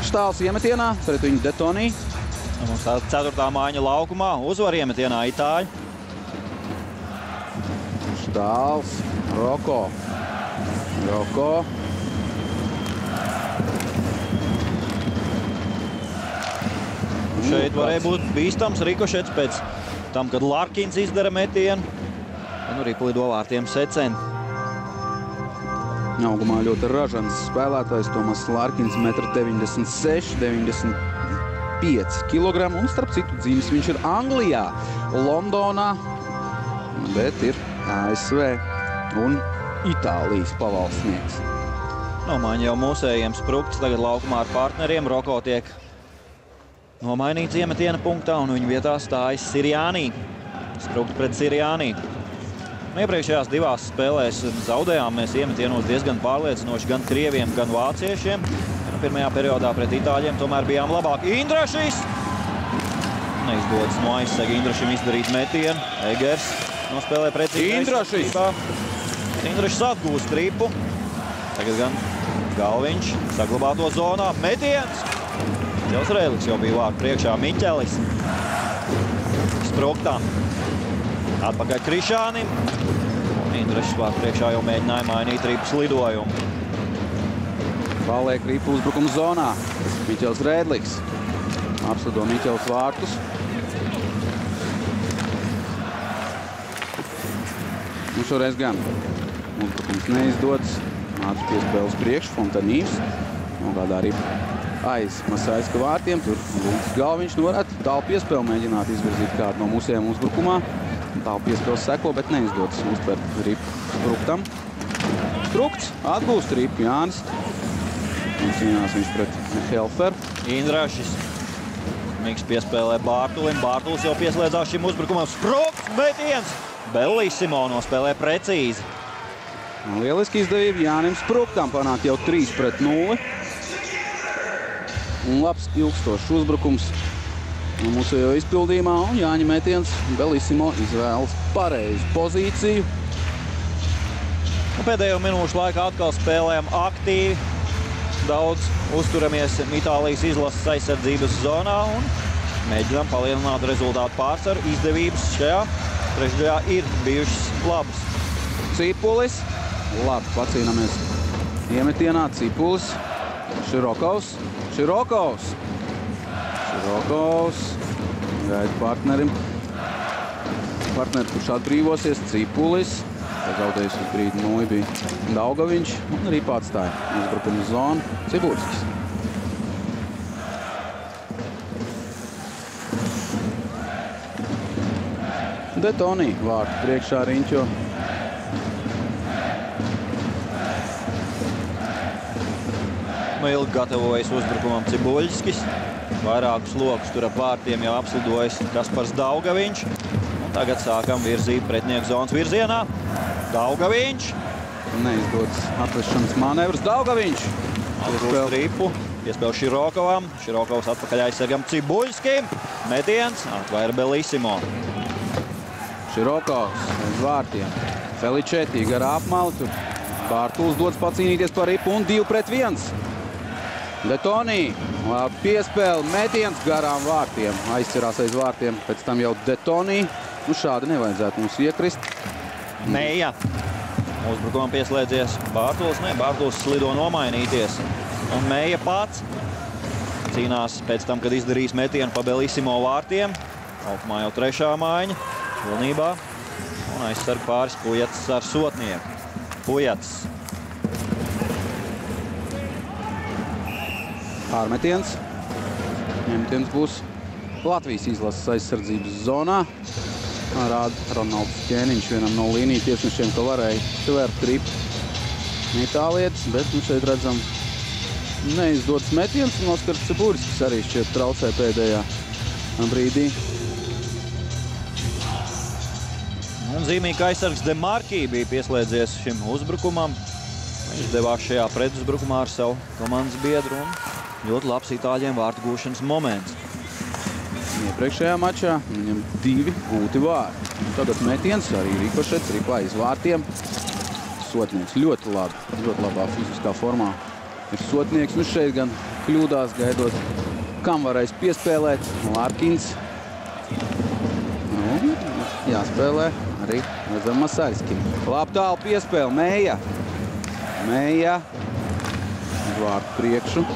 Štāls iemetienā, pret viņu Detonī. Mums 4. maiņa laukumā, uzvar iemetienā itāļi. Štāls, Roko. Šeit varēja būt bīstams rikošets pēc tam, kad Larkins izdara metienu. Un arī plido vārtiem Secen. Augumā ļoti ražants spēlētājs Tomas Larkins, 1,96 m, 95 kg. Un starp citu dzīves viņš ir Anglijā, Londonā, bet ir ASV un Itālijas pavalsnieks. Nomaiņa jau mūsējiem Sprukts, tagad laukumā ar partneriem. Roko tiek nomainīts iemetiena punktā, un viņa vietā stājas Sirjānī. Sprukts pret Sirjānī. Iepriekšējās 2 spēlēs zaudējām mēs iemetienos diezgan pārliecinoši gan krieviem, gan vāciešiem. Pirmajā periodā pret itāļiem tomēr bijām labāki. Indrašis! Neizdodas no aizsega Indrašim izdarīt metienu. Egers nospēlē precīzi. Indrašis! Indrašis atgūst tripu. Tagad gan Galviņš saglabā to zonā. Metiens! Miķels Rēliks jau bija vārtu priekšā. Miķelis. Spruktam. Atpakaļ Krišānim. Indrašis vārtu priekšā jau mēģināja mainīt ripas lidojumu. Paliek ripu uzbrukuma zonā. Miķels Rēliks. Apslido Miķels vārtus. Un šoreiz gan uzbrukums neizdodas. Ātri piespēles priekš, Fontanīvs. Nogādā arī aiz Masaiska vārtiem. Tur Galviņš varētu tālu piespēli mēģināt izvirzīt kādu no mūsējiem uzbrukumā. Tālu piespēles seko, bet neizdodas uzspērt ripu Spruktam. Sprukts atgūst ripu Jānis. Un cīnās viņš pret Helferu. Indrašis. Miks piespēlē Bārtulim. Bārtulis jau pieslēdzās šim uzbrukumam. Sprukts metiens! Bellissimo nospēlē precīzi. Lieliski izdevība Jānim Spruktam panāk jau 3-0. Un labs ilgstošs uzbrukums mūsu izpildījumā. Un Jāņa metiens Bellissimo izvēlas pareizu pozīciju. Pēdējo minūšu laikā atkal spēlējam aktīvi. Daudz uzturamies Itālijas izlases aizsardzības zonā un mēģinām palielināt rezultātu pārsvaru. Izdevības šajā trešdaļā ir bijušas labas. Cipulis. Labi, pacīnamies iemetienā. Cipulis. Širokovs. Gaida partnerim. Partneri, kurš atbrīvosies. Cipulis. Zaudējis uz brīdi noja bija Daugaviņš. Un arī pārstāja uzbrukuma zonu Cibulskis. Detonī vārtu priekšā riņķo. Ilgi gatavojas uzbrukumam Cibuļskis. Vairākus lokus tur ap vārtiem jau apslidojas Kaspars Daugaviņš. Un tagad sākam virzīt pretinieku zonas virzienā. Daugaviņš. Neizdodas atvešanas manevrs. Daugaviņš. Atgūst tripu. Piespēl Širokovam. Širokovs atpakaļ aizsargam Cibuļskim. Metiens. Atvaira Bellissimo. Širokovs uz vārtiem. Feličeti garā apmali. Tur Bārtuls dodas pacīnīties par ripu un 2-1. Detonī, piespēle, metiens garām vārtiem. Aizcerās aiz vārtiem, pēc tam jau Detonī. Nu šādi nevajadzētu mums iekrist. Meija. Uzbrukumam pieslēdzies Bārtulis. Nē, Bārtulis slido nomainīties. Un Meija pats cīnās pēc tam, kad izdarīs metienu pa Belissimo vārtiem. Laukumā jau trešā maiņa. Pilnībā. Un aizsarg pāris Pujats ar Sotnieku. Pujats. Pārmetiens. Ņemtiens būs Latvijas izlases aizsardzības zonā. Rāda Ronalds Ķēniņš vienam no līniju tiesnešiem, ka varēja tvert ripu itālietis, bet nu šeit redzam neizdodas metiens, un Oskars Ceburskis arī šķiet traucē pēdējā brīdī. Un zīmīgi, ka aizsargs Demarkī bija pieslēdzies šim uzbrukumam. Viņš devās šajā pretuzbrukumā ar savu komandas biedru un ļoti labs itāļiem vārtu gūšanas moments. Iepriekšējā mačā viņam 2 gūti vārti. Tagad metiens arī rikošets, ripā aiz vārtiem. Sotnieks ļoti labā fiziskā formā ir Sotnieks. Nu šeit gan kļūdās gaidot, kam varēs piespēlēt. Lārkins. Nu, jāspēlē arī redzam Masaļskim. Labi tālu piespēle, Meija. Meija. Vārtu priekšu.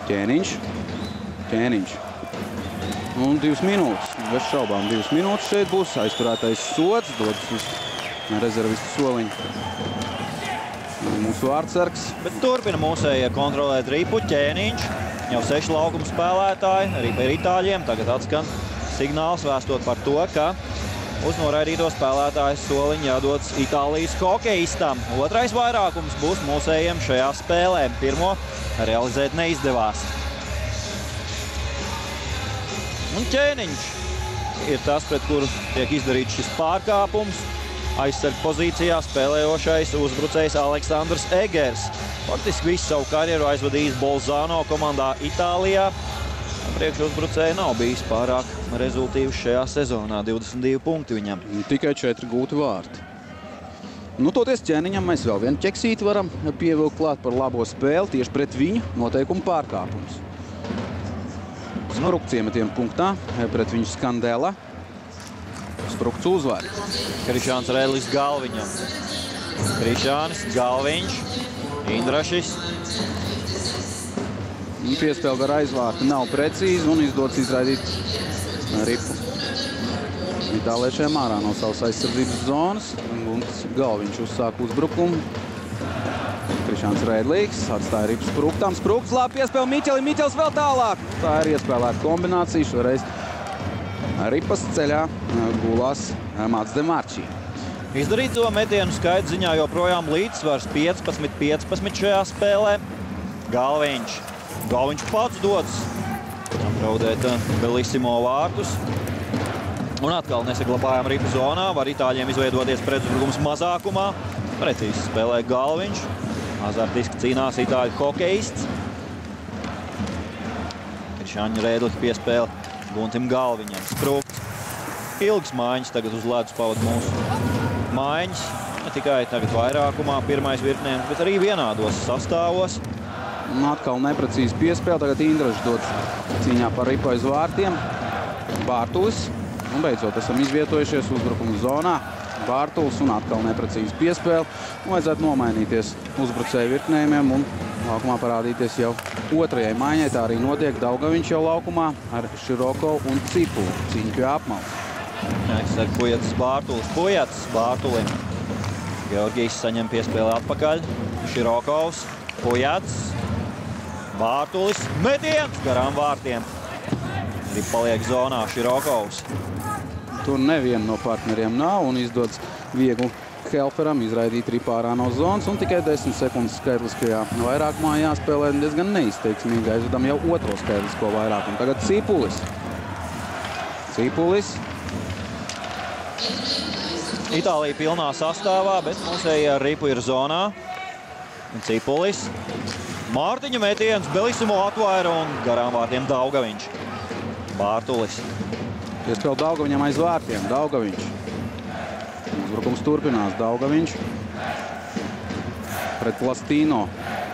Ķēniņš. Ķēniņš. Un 2 minūtes. Bez šaubām 2 minūtes šeit būs. Aizturētais sods. Dodas uz rezervistu soliņu. Mūsu vārtsargs. Bet turpina mūsējie kontrolēt ripu. Ķēniņš. Jau 6 laukuma spēlētāji. Ripa ir itāļiem. Tagad atskan signāls vēstot par to, ka uz noraidīto spēlētāju soliņu jādodas Itālijas hokeistam. Otrais vairākums būs mūsējiem šajā spēlē. Pirmo realizēt neizdevās. Un Ķēniņš ir tas, pret kuru tiek izdarīts šis pārkāpums. Aizsarg pozīcijā spēlējošais uzbrucējs Aleksandrs Egers. Faktiski visu savu karjeru aizvadījis Bolzano komandā Itālijā. Priekšuzbrucēji nav bijis pārāk rezultīvs šajā sezonā. 22 punkti viņam. Tikai 4 gūti vārti. Nu, toties Ķēniņam mēs vēl vienu ķeksīti varam pievilkt klāt par labo spēli. Tieši pret viņu noteikumu pārkāpums. Sprukts iemetiem punktā. Pret viņu Skandela. Sprukts uzvar. Krišāns Rēlis Galviņam. Krišānis, Galviņš, Indrašis. Piespēle gar aizvārtu nav precīzi un izdodas izraidīt ripu. Itāliešiem ārā no savas aizsardzības zonas. Un Galviņš uzsāk uzbrukumu. Krišāns Rēdlīgs atstāja ripu Spruktam. Sprukts labi piespēle Miķelim. Miķels vēl tālāk. Tā ir iespēlēta kombinācija. Šoreiz ripas ceļā gulās Mats Demarčī. Izdarīto metienu skaita ziņā joprojām līdzsvars 15-15 šajā spēlē. Galviņš. Galviņš pats dodas apdraudēt Belissimo vārtus. Un atkal nesaglabājām ripu zonā. Var itāļiem izveidoties pretuzbrukums mazākumā. Precīzi spēlē Galviņš. Azartiski cīnās itāļu hokeists. Krišāņu Rēdliņa piespēle Guntim Galviņam. Sprukts. Ilgas maiņas tagad uz ledus pavada mūsu maiņas. Ne tikai tagad vairākumā pirmais virknē, bet arī vienādos sastāvos. Atkal neprecīzi piespēle. Tagad Indrašs dodas cīņā par ripu aiz vārtiem. Bārtulis. Un beidzot esam izvietojušies uzbrukuma zonā. Bārtulis un atkal neprecīzi piespēle. Un vajadzētu nomainīties uzbrucēju virknējumiem un laukumā parādīties jau otrajai maiņai. Tā arī notiek. Daugaviņš jau laukumā ar Širokovu un Cipulu. Cīņa pie apmales. Aizsarg Pujats Bārtulis. Pujats Bārtulim. Georgijs saņem piespēli atpakaļ. Širokovs. Pujats. Bārtulis. Metiens garām vārtiem. Arī paliek zonā Širokovs. Tur nevienu no partneriem nav un izdodas viegli Helferam izraidīt ripu ārā no zonas. Un tikai 10 sekundes skaitliskajā vairākumā jāspēlē diezgan neizteiksmīgi. Aizvedam jau otro skaitlisko vairākumu. Tagad Cipulis. Cipulis. Itālija pilnā sastāvā, bet mūsējie ar ripu ir zonā. Cipulis. Mārtiņa metiens, Belissimo atvaira un garām vārtiem Daugaviņš. Bārtulis. Piespēle Daugaviņam aiz vārtiem. Daugaviņš. Uzbrukums turpinās. Daugaviņš. Pret Plastino.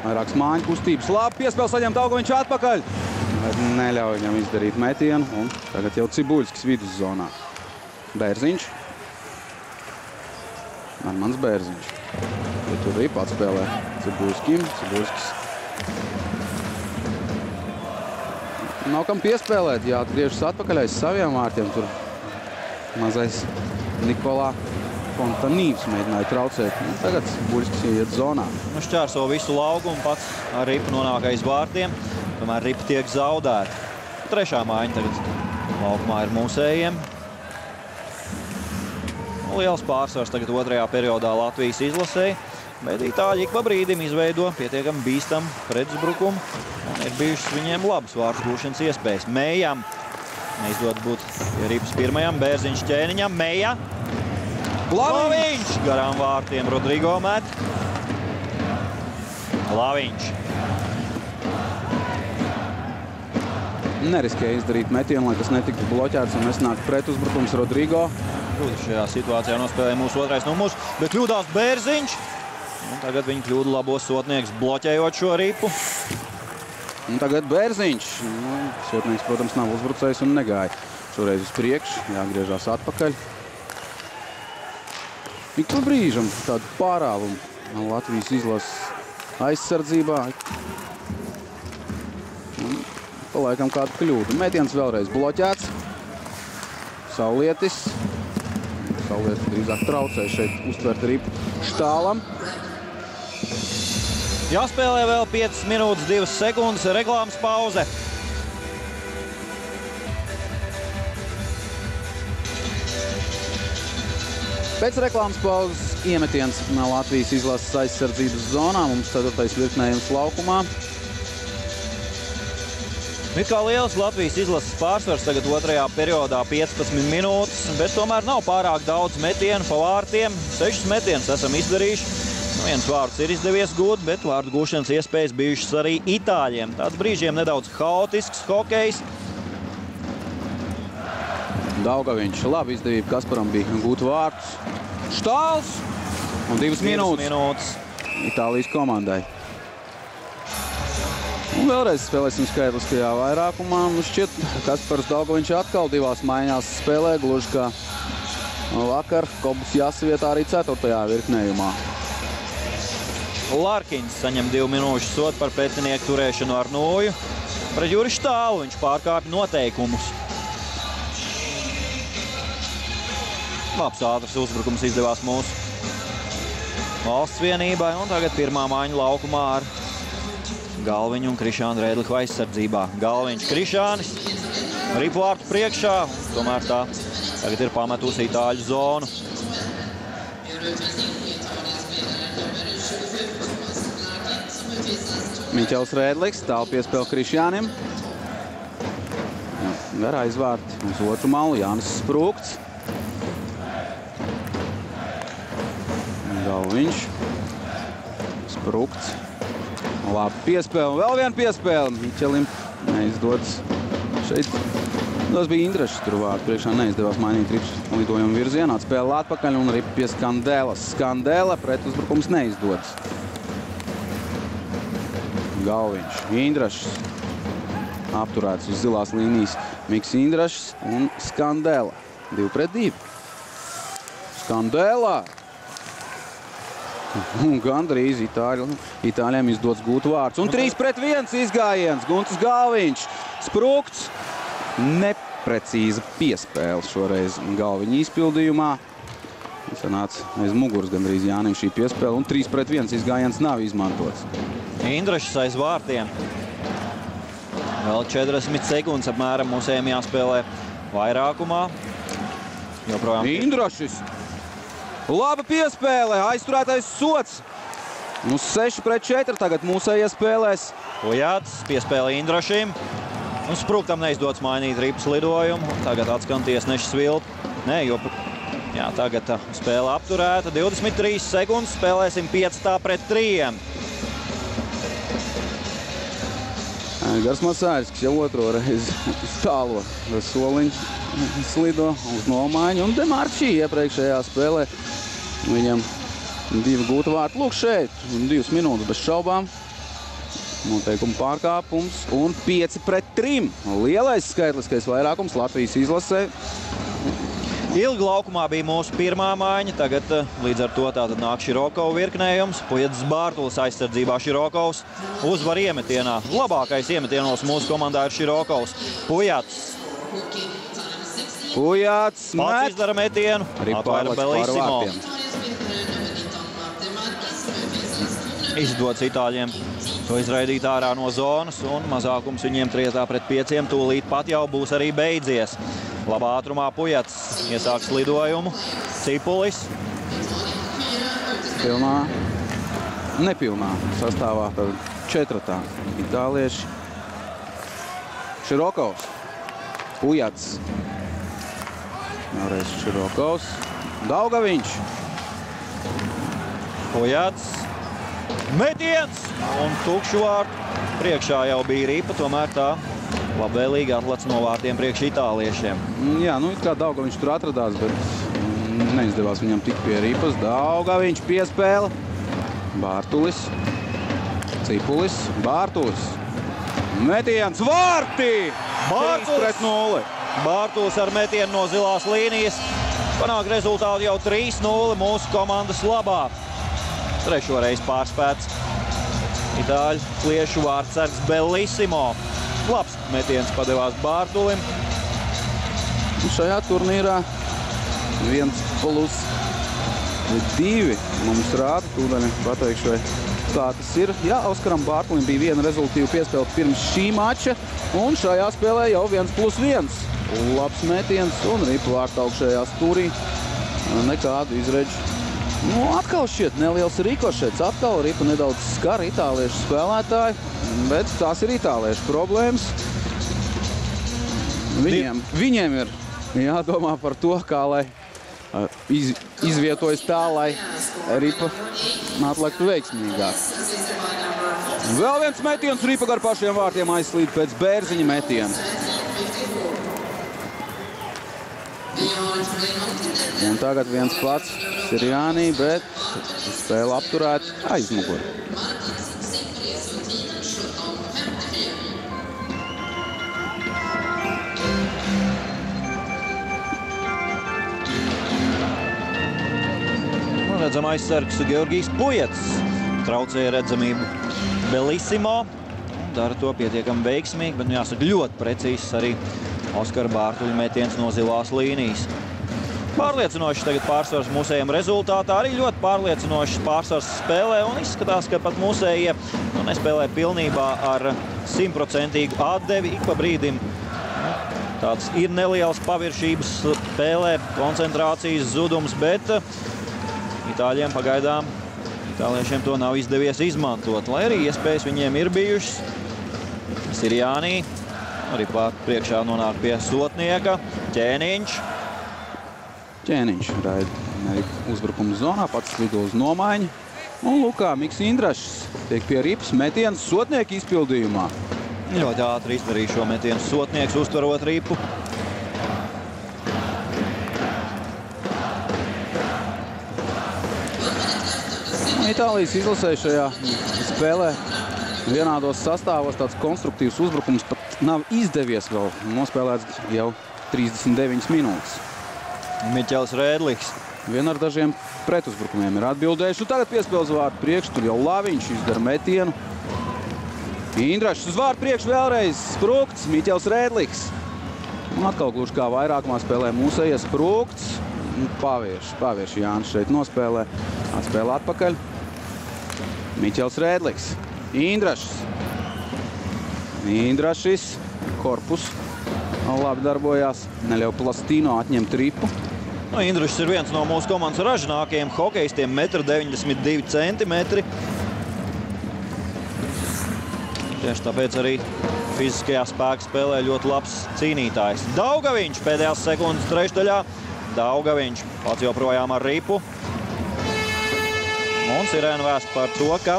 Vairākas māņu kustības. Labi, piespēle saņem Daugaviņš atpakaļ. Bet neļauj viņam izdarīt metienu. Un tagad jau Cibuļskis viduszonā. Bērziņš. Armāns Bērziņš. Bet tur arī pats spēlē Cibuļskim. Cibuļskis. Nav kam piespēlēt. Jāatgriežas atpakaļ aiz saviem vārtiem. Tur mazais Nikolā Fontanīvs mēģināja traucēt. Tagad Buļskis iet zonā. Šķērso visu laukumu, pats ar ripu nonāk aiz vārtiem. Tomēr ripa tiek zaudēta. Trešā mājiņa tagad laukumā ir mūsējiem. Liels pārsvars tagad otrajā periodā Latvijas izlasēja. Bet itāļi ik pa brīdim izveido pietiekami bīstam pretuzbrukumu. Un ir bijušas viņiem labas vārtu gūšanas iespējas. Mējam neizdod būt pie ripas pirmajam. Bērziņš ķēniņam. Meja. Laviņš garām vārtiem Rodrigo met. Laviņš. Neriskēja izdarīt metienu, lai tas netiktu bloķēts un nesnāktu pretuzbrukums Rodrigo. Šajā situācijā nospēlēja mūsu otrais numurs, bet kļūdās Bērziņš. Un tagad viņa kļūdu labos sotnieks bloķējot šo ripu. Un tagad Bērziņš. Sotnieks, protams, nav uzbrucējs un negāja šoreiz uz priekšu. Jāgriežās atpakaļ. Ik pa brīžam tādu pārāvumu no Latvijas izlases aizsardzībā. Un palaikam kādu kļūdu. Metiens vēlreiz bloķēts. Saulietis. Saulietis drīzāk traucē šeit uztvert ripu Štālam. Jāspēlē vēl 5 minūtes 2 sekundes reklāmas pauze. Pēc reklāmas pauzes iemetiens no Latvijas izlases aizsardzības zonā. Mums 4. virknējums laukumā. Ir kā liels Latvijas izlases pārsvars tagad otrajā periodā 15 minūtes, bet tomēr nav pārāk daudz metienu pa vārtiem. 6 metienus esam izdarījuši. Viens vārds ir izdevies gūt, bet vārdu gūšanas iespējas bijušas arī itāļiem. Tāds brīžiem nedaudz haotisks hokejs. Daugaviņš labi izdevība Kasparam bija gūt vārdus. Štāls un 2 minūtes Itālijas komandai. Un vēlreiz spēlēsim skaitliskajā vairākumā. Šķiet, Kaspars Daugaviņš atkal 2 maiņās spēlē, gluži kā vakar Kobus Jāsa vietā arī 4. virknējumā. Larkins saņem 2 minūšu sodu par pretinieku turēšanu ar nūju. Pret Juri Štālu viņš pārkāpja noteikumus. Labs ātrs uzbrukums izdevās mūsu valsts vienībai. Un tagad pirmā maiņa laukumā ar Galviņu un Krišānu Rēdliku aizsardzībā. Galviņš, Krišānis, ripu vārtu priekšā. Tomēr tā tagad ir pametusi itāļu zonu. Miķels Rēdliks, tālu piespēle Krišjānim. Garā izvārti uz otru malu, Jānis Sprūkts. Galviņš. Sprūkts. Labi piespēle, vēl viena piespēle. Miķelim neizdodas. Šeit tas bija Indrašs tur vārtu priekšā, neizdevās mainīt rips lidojumu virzienā. Atspēle atpakaļ un ripa pie Skandēlas. Skandēla pret uzbrukums neizdodas. Galviņš, Indrašs, apturēts uz zilās līnijas Miks Indrašs un Skandēla. 2 pret 2. Skandēla! Un gandrīz itāļiem izdots gūt vārds. Un 3 pret 1 izgājiens. Guntis Galviņš, Sprūkts. Neprecīza piespēle šoreiz Galviņa izpildījumā. Sanāca aiz muguras gandrīz Jānim šī piespēle. Un 3 pret 1 izgājiens nav izmantots. Indrašs aiz vārtiem. Vēl 40 sekundes apmēram mūsējiem jāspēlē vairākumā. Joprojām Indrašs. Laba piespēle, aizturētais sots. 6 pret 4 tagad mūsējie spēlēs. Ujāts, piespēle Indrašim. Un Sprūktam neizdots mainīt ripas lidojumu. Tagad atskan tiesneša svilpa. Nē, jā, tagad spēle apturēta. 23 sekundes, spēlēsim 5 pret 3. Gars Macāļskis jau otro reizi tālo soliņš slido uz nomaiņu. Un Demarčī iepriekšējā spēlē viņam 2 gūta vārti. Lūk šeit, 2 minūtes bez šaubām. Noteikuma pārkāpums un 5-3. Lielais skaitliskais vairākums Latvijas izlasē. Ilgi laukumā bija mūsu pirmā maiņa, tagad līdz ar to tātad nāk Širokovs virknējums. Pujads Bārtulis aizsardzībā Širokovs uzvar iemetienā. Labākais iemetienos mūsu komandā ir Širokovs. Pujats pats izdara metienu, atvaira Belissimo. Izdots itāļiem to izraidīt ārā no zonas un mazākums viņiem 3-5. Tūlīt pat jau būs arī beidzies. Labā ātrumā Pujats iesāks lidojumu. Cipulis. Nepilnā sastāvā, tad 4. itālieši. Širokovs. Pujats. Vēlreiz Širokovs. Daugaviņš. Pujats. Metiens! Un tukšu vārtu. Priekšā jau bija ripa, tomēr tā labvēlīgi atlats no vārtiem priekš itāliešiem. Jā, it kā Daugaviņš tur atradās, bet neizdevās viņam tikt pie ripas. Daugaviņš piespēle. Bārtulis. Cipulis. Bārtulis. Metiens. Vārti! Bārtulis! Bārtulis ar metienu no zilās līnijas. Panāk rezultātu jau 3-0 mūsu komandas labā. Trešo reizi pārspēts itāļu kliešu vārtsargs Belissimo. Labs metiens padevās Bārtulim. Šajā turnīrā 1+2 mums rāda. Tūdaļi pateikšu, kā tas ir. Jā, Oskaram Bārtulim bija viena rezultīva piespēle pirms šī mača. Un šajā spēlē jau 1+1. Labs metiens un ripa vārta augšējā stūrī. Nekādu izredžu. Atkal šķiet neliels rikošets. Atkal ripa nedaudz skar itāliešu spēlētāju. Bet tās ir itāliešu problēmas. Viņiem ir jādomā par to, kā lai izvietojas tā, lai ripa atlektu veiksmīgāk. Vēl viens metiens, ripa gar pašiem vārtiem aizslīd pēc Bērziņa metiena. Un tagad viens pats Sirjānī, bet spēle apturēt aizmuguri. Redzam aizsargs Georgijs Pujats. Traucēja redzamību Belissimo. Dara to pietiekami veiksmīgi, bet jāsaka ļoti precīzs arī Oskara Bārtuļa metiens no zilās līnijas. Pārliecinoši tagad pārsvars mūsējiem rezultātā. Arī ļoti pārliecinoši pārsvars spēlē un izskatās, ka pat mūsējie nespēlē pilnībā ar 100% atdevi. Ik pa brīdim tāds ir neliels paviršības spēlē, koncentrācijas zudums, bet itāļiem pagaidām itāliešiem to nav izdevies izmantot, lai arī iespējas viņiem ir bijušas. Sirjānī arī priekšā nonāk pie sotnieka. Ķēniņš. Ķēniņš raida uzbrukuma zonā, pats lido uz nomaiņu. Un lūkā Miks Indrašs tiek pie ripas metiens sotnieka izpildījumā. Ļoti ātri izdarīja šo metienu sotnieks, uztverot ripu. Itālijas izlasē šajā spēlē vienādos sastāvos tāds konstruktīvs uzbrukums pat nav izdevies vēl. Nospēlēts jau 39 minūtes. Miķels Rēdliks. Vien ar dažiem pretuzbrukumiem ir atbildējuši. Tagad piespēles vārtu priekš, tur jau Laviņš izdara metienu. Indrašs uz vārtu priekš vēlreiz Sprukts, Miķels Rēdliks. Un atkal gluži kā vairākumā spēlē mūsējie Sprukts. Pavierš Jānis šeit nospēlē. Atspēlē atpakaļ. Miķels Rēdliks. Indrašs. Indrašis. Korpus labi darbojās. Neļauj Plastīno atņemt ripu. Indrašs ir viens no mūsu komandas ražinākajiem hokejistiem, 1,92 centimetri. Tieši tāpēc arī fiziskajā spēka spēlē ļoti labs cīnītājs. Daugaviņš pēdējās sekundes trešdaļā. Daugaviņš pats joprojām ar ripu. Un sirēna vēst par to, ka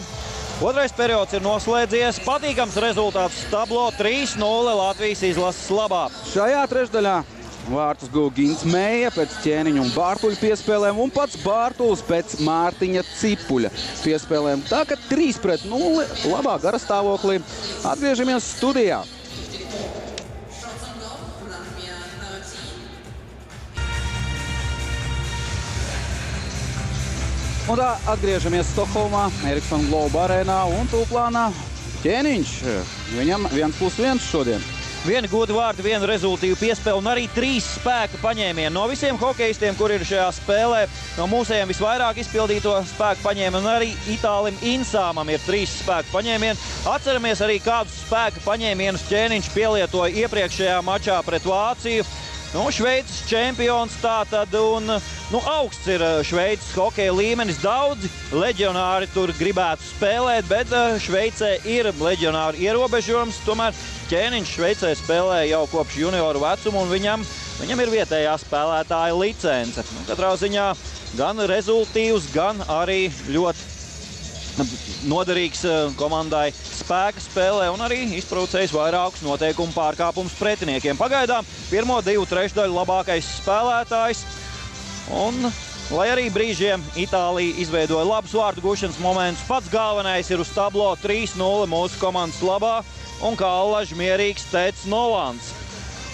otrais periods ir noslēdzies. Patīkams rezultāts tablo 3-0 Latvijas izlases labā. Šajā trešdaļā Vārtus guva Gints Meija pēc Ķēniņa un Bārtuļa piespēlēm un pats Bārtuls pēc Mārtiņa Cipuļa piespēlēm. Tā ka 3-0 labā garastāvoklī. Atgriežamies studijā. Un tā atgriežamies Stokholmā, Eriksona Globe arēnā un tūplānā Ķēniņš. Viņam 1+1 šodien. Viena goda vārda, viena rezultīva piespēle un arī 3 spēka paņēmieni. No visiem hokejistiem, kur ir šajā spēlē, no mūsējiem visvairāk izpildīto spēku paņēmienu un arī Itālim Insāmam ir 3 spēku paņēmieni. Atceramies arī, kādus spēku paņēmienus Ķēniņš pielietoja iepriekšējā mačā pret Vāciju. Šveices čempions tātad, un augsts ir Šveices hokeja līmenis. Daudzi leģionāri tur gribētu spēlēt, bet Šveicē ir leģionāru ierobežojums. Tomēr Ķēniņš Šveicē spēlē jau kopš junioru vecuma, un viņam ir vietējā spēlētāja licence. Katrā ziņā gan rezultīvs, gan arī ļoti noderīgs komandai spēka spēlē un arī izprovocējis vairākus noteikumu pārkāpumus pretiniekiem. Pagaidām pirmo 2/3 labākais spēlētājs. Un, lai arī brīžiem Itālija izveidoja labus vārdu gūšanas momentus, pats galvenais ir uz tablo 3-0 mūsu komandas labā un kā allaž mierīgs Teds Novants.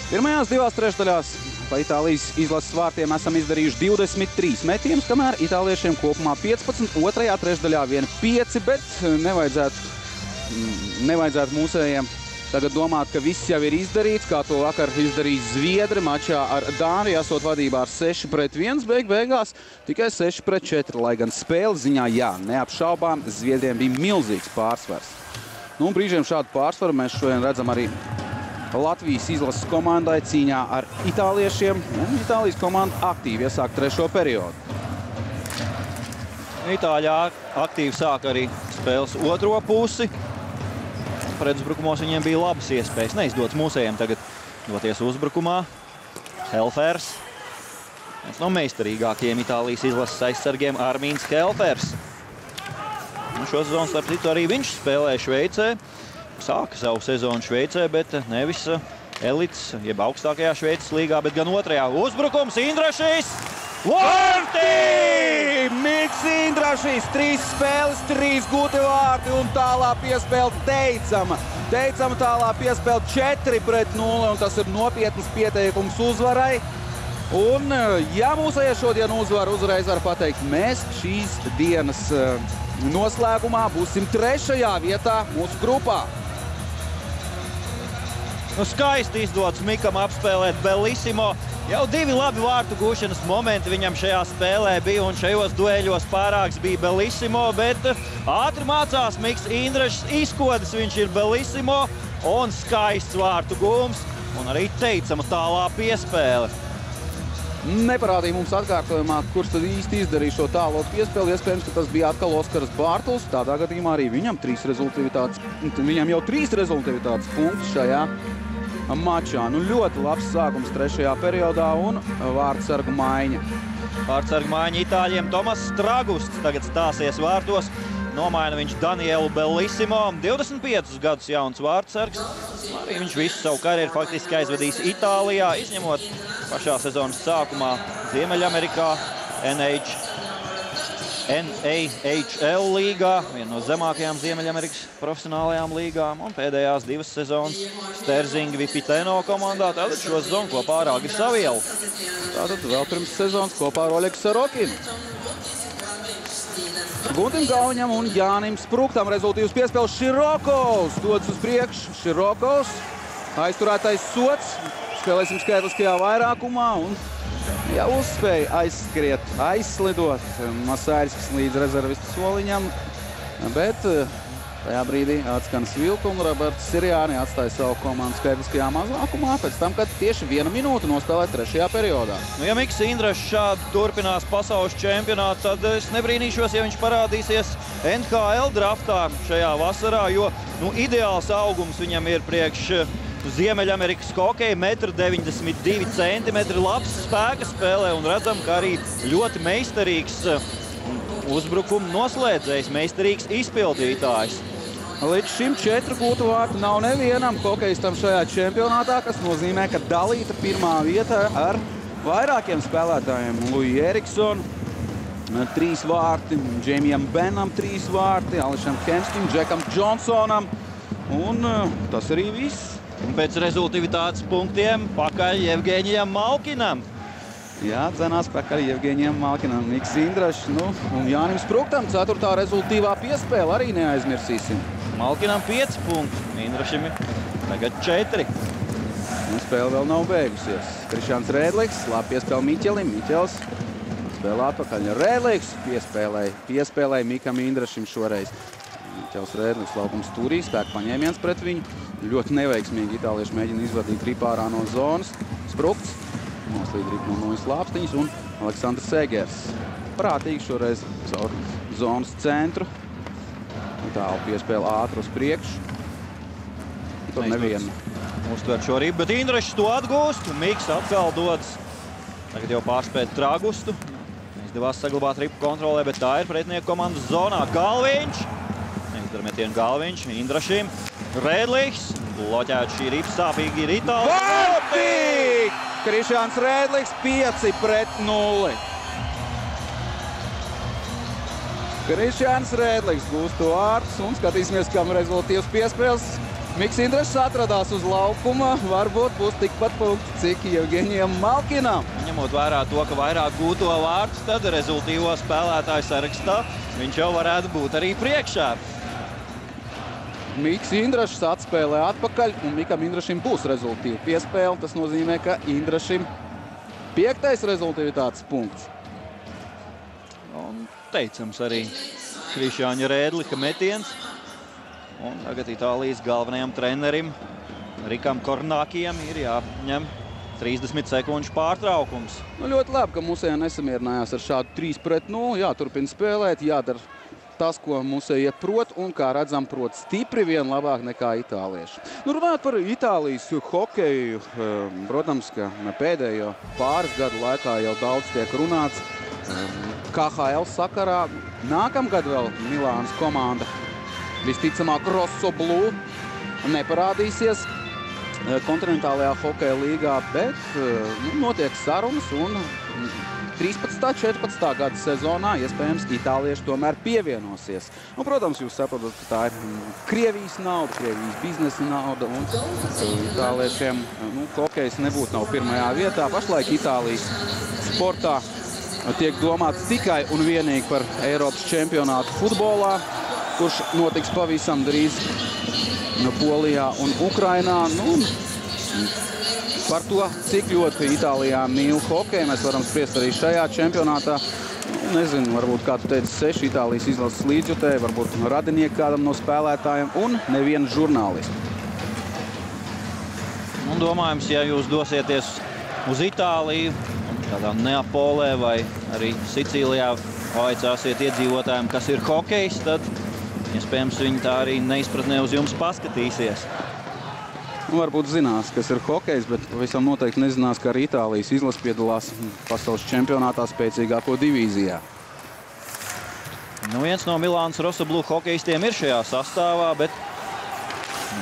Pirmajās 2/3 pa Itālijas izlases vārtiem esam izdarījuši 23 metienus, kamēr itāliešiem kopumā 15, otrajā trešdaļā vien 5, bet nevajadzētu mūsējiem tagad domāt, ka viss jau ir izdarīts, kā to vakar izdarīja Zviedri mačā ar Dāniju, esot vadībā ar 6-1, beigās tikai 6-4, lai gan spēles ziņā, jā, neapšaubām, Zviedriem bija milzīgs pārsvars. Un brīžiem šādu pārsvaru mēs šodien redzam arī Latvijas izlases komandai cīņā ar itāliešiem, un Itālijas komanda aktīvi iesāk 3. periodu. Itāļi aktīvi sāk arī spēles otro pusi. Pretuzbrukumos viņiem bija labas iespējas. Neizdots mūsējiem tagad doties uzbrukumā. Helfers. Viens no meistarīgākajiem Itālijas izlases aizsargiem Armīns Helfers. Šo sezonu, starp citu, arī viņš spēlē Šveicē. Sāka savu sezonu Šveicē, bet nevis elites, jeb augstākajā Šveices līgā, bet gan otrajā. Uzbrukums Indrašīs! Vārti! Miks Indrašīs, 3 spēles, 3 gūti vārti un tālā piespēle teicama. Teicama tālā piespēle 4-0, un tas ir nopietnas pieteikums uzvarai. Un, ja mūsējie šodien uzreiz var pateikt, mēs šīs dienas noslēgumā būsim 3. vietā mūsu grupā. Skaisti izdots Mikam apspēlēt Bellissimo. Jau 2 labi vārtu gūšanas momenti viņam šajā spēlē bija, un šajos dueļos pārāks bija Bellissimo, bet ātri mācās Miks Indrašs, izkodas viņš ir Bellissimo, un skaists vārtu gūms, un arī teicama tālā piespēle. Neparādīja mums atkārtojumā, kurš tad īsti izdarīja šo tālo piespēli. Iespējams, ka tas bija atkal Oskars Bārtuls. Tādā gadījumā arī viņam jau 3 rezultātivitātes punktus šajā mačā. Ļoti labs sākums 3. periodā un vārtsargu maiņa. Vārtsargu maiņa Itāļiem. Tomas Stragusts tagad stāsies vārtos. Nomaina viņš Danielu Bellissimo, 25 gadus jauns vārtsargs. Arī viņš visu savu karjeru faktiski aizvadīs Itālijā, izņemot pašā sezonas sākumā Ziemeļamerikā, NAHL līgā, viena no zemākajām Ziemeļamerikas profesionālajām līgām, un pēdējās 2 sezonas Sterzinga Vipiteno komandā. Tātad šo sezonu kopā ar Agri Savielu. Tātad vēl pirms sezonas kopā ar Oļegu Sarokinu. Guntim Gauņam un Jānim Spruktam rezultīvs piespēles. Širokovs dodas uz priekšu. Širokovs, aizturētais sots. Spēlēsim skaitliskajā vairākumā un jau uzspēja aizskriet, aizslidot Masāriskis līdz rezervistu soliņam, bet tajā brīdī atskan svilka un Roberts Sirjāni atstāja savu komandu skaitliskajā mazākumā pēc tam, kad tieši 1 minūte nospēlē 3. periodā. Ja Miks Indrašs šādi turpinās pasaules čempionātu, tad es nebrīnīšos, ja viņš parādīsies NHL draftā šajā vasarā, jo ideāls augums viņam ir priekš Ziemeļamerikas hokeja, 1,92 centimetri, labs spēka spēlē un redzam, ka arī ļoti meistarīgs uzbrukuma noslēdzējs, meistarīgs izpildītājs. Līdz šim 4 gūtu vārtu nav nevienam hokejistam šajā čempionātā, kas nozīmē, ka dalīta pirmā vieta ar vairākiem spēlētājiem. Lui Eriksonu 3 vārti, Džemijam Benam 3 vārti, Ališam Kemskim, Džekam Džonsonam. Un tas arī viss. Un pēc rezultivitātes punktiem pakaļ Jevgeņijam Malkinam. Jā, dzenās pakaļ Jevgeņijam Malkinam, Miks Indrašs, un Jānim Spruktam 4. rezultīvā piespēle arī neaizmirsīsim. Malkinam 5 punkti, Indrašim tagad 4. Spēle vēl nav beigusies. Krišjāns Rēdliks, labi piespēle Miķelim, Miķels spēlē atpakaļ. Rēdliks piespēlēja Mikam Indrašim šoreiz. Miķels Rēdliks laukums turī, spēku paņēmiens pret viņu. Ļoti neveiksmīgi itālieši mēģina izvadīt ripu ārā no zonas. Sprukts noslīd ripu no slāpstiņas un Aleksandrs Segers. Prātīgi šoreiz caur zonas centru. Tālu piespēle ātri uz priekšu. Tur nevienu uztver šo ripu, bet Indrašs to atgūst. Miks atkal dodas. Tagad jau pārspēt Tragustu. Izdevās saglabāt ripu kontrolē, bet tā ir pretinieku komandas zonā. Galviņš. Neizdara metienu Galviņš. Indrašim. Rēdliks. Bloķēt šī ripa sāpīgi ir Itālija. Vārtīgi! Krišjāns Rēdliks 5-0. Krišjāns Rēdliks gūst to vārtus un skatīsimies, kam rezultīvs piespēles. Miks Indrašs atradās uz laukuma, varbūt būs tikpat punkti, cik Jevgeņijam Malkinam. Ņemot vērā to, ka vairāk gūto vārtus, tad rezultīvo spēlētāju sarakstā viņš jau varētu būt arī priekšā. Miks Indrašs atspēlē atpakaļ, un Mikam Indrašim būs rezultīva piespēle. Tas nozīmē, ka Indrašim 5. rezultīvitātes punkts. Un teicams arī Krišjāņa Rēdlika metiens. Un tagad Itālijas galvenajam trenerim Rikam Kornākijam ir jāņem 30 sekundžu pārtraukums. Ļoti labi, ka Musēja nesamierinājās ar šādu 3-0. Jāturpina spēlēt, jādara tas, ko Musēja prot, un, kā redzam, prot stipri vien labāk nekā itālieši. Runājot par Itālijas hokeju, protams, ka pēdējo pāris gadu laikā jau daudz tiek runāts. KHL sakarā nākamgad vēl Milānas komanda visticamāk Rosso Blue neparādīsies kontinentālajā hokeja līgā, bet notiek sarunas un 13.14. gada sezonā iespējams itālieši tomēr pievienosies. Un, protams, jūs saprotat, ka tā ir Krievijas nauda, Krievijas biznesa nauda, un itāliešiem hokejs nebūtu nav pirmajā vietā. Pašlaik Itālijas sportā tiek domāts tikai un vienīgi par Eiropas čempionātu futbolā, kurš notiks pavisam drīz Polijā un Ukrainā. Par to, cik ļoti Itālijā mīl hokeju, mēs varam spriest arī šajā čempionātā. Nezinu, varbūt, kā tu teici, 6 Itālijas izlases līdzjutēji, varbūt radinieki kādam no spēlētājiem un nevienu žurnālistu. Un domājams, ja jūs dosieties uz Itāliju, tādā Neapolē vai arī Sicīlijā, vaicāsiet iedzīvotājiem, kas ir hokejs, tad iespējams viņi tā arī neizpratnē uz jums paskatīsies. Varbūt zinās, kas ir hokejs, bet pavisam noteikti nezinās, ka arī Itālijas izlase piedalās pasaules čempionātā spēcīgāko divīzijā. Viens no Milānas Rosso Blue hokejistiem ir šajā sastāvā, bet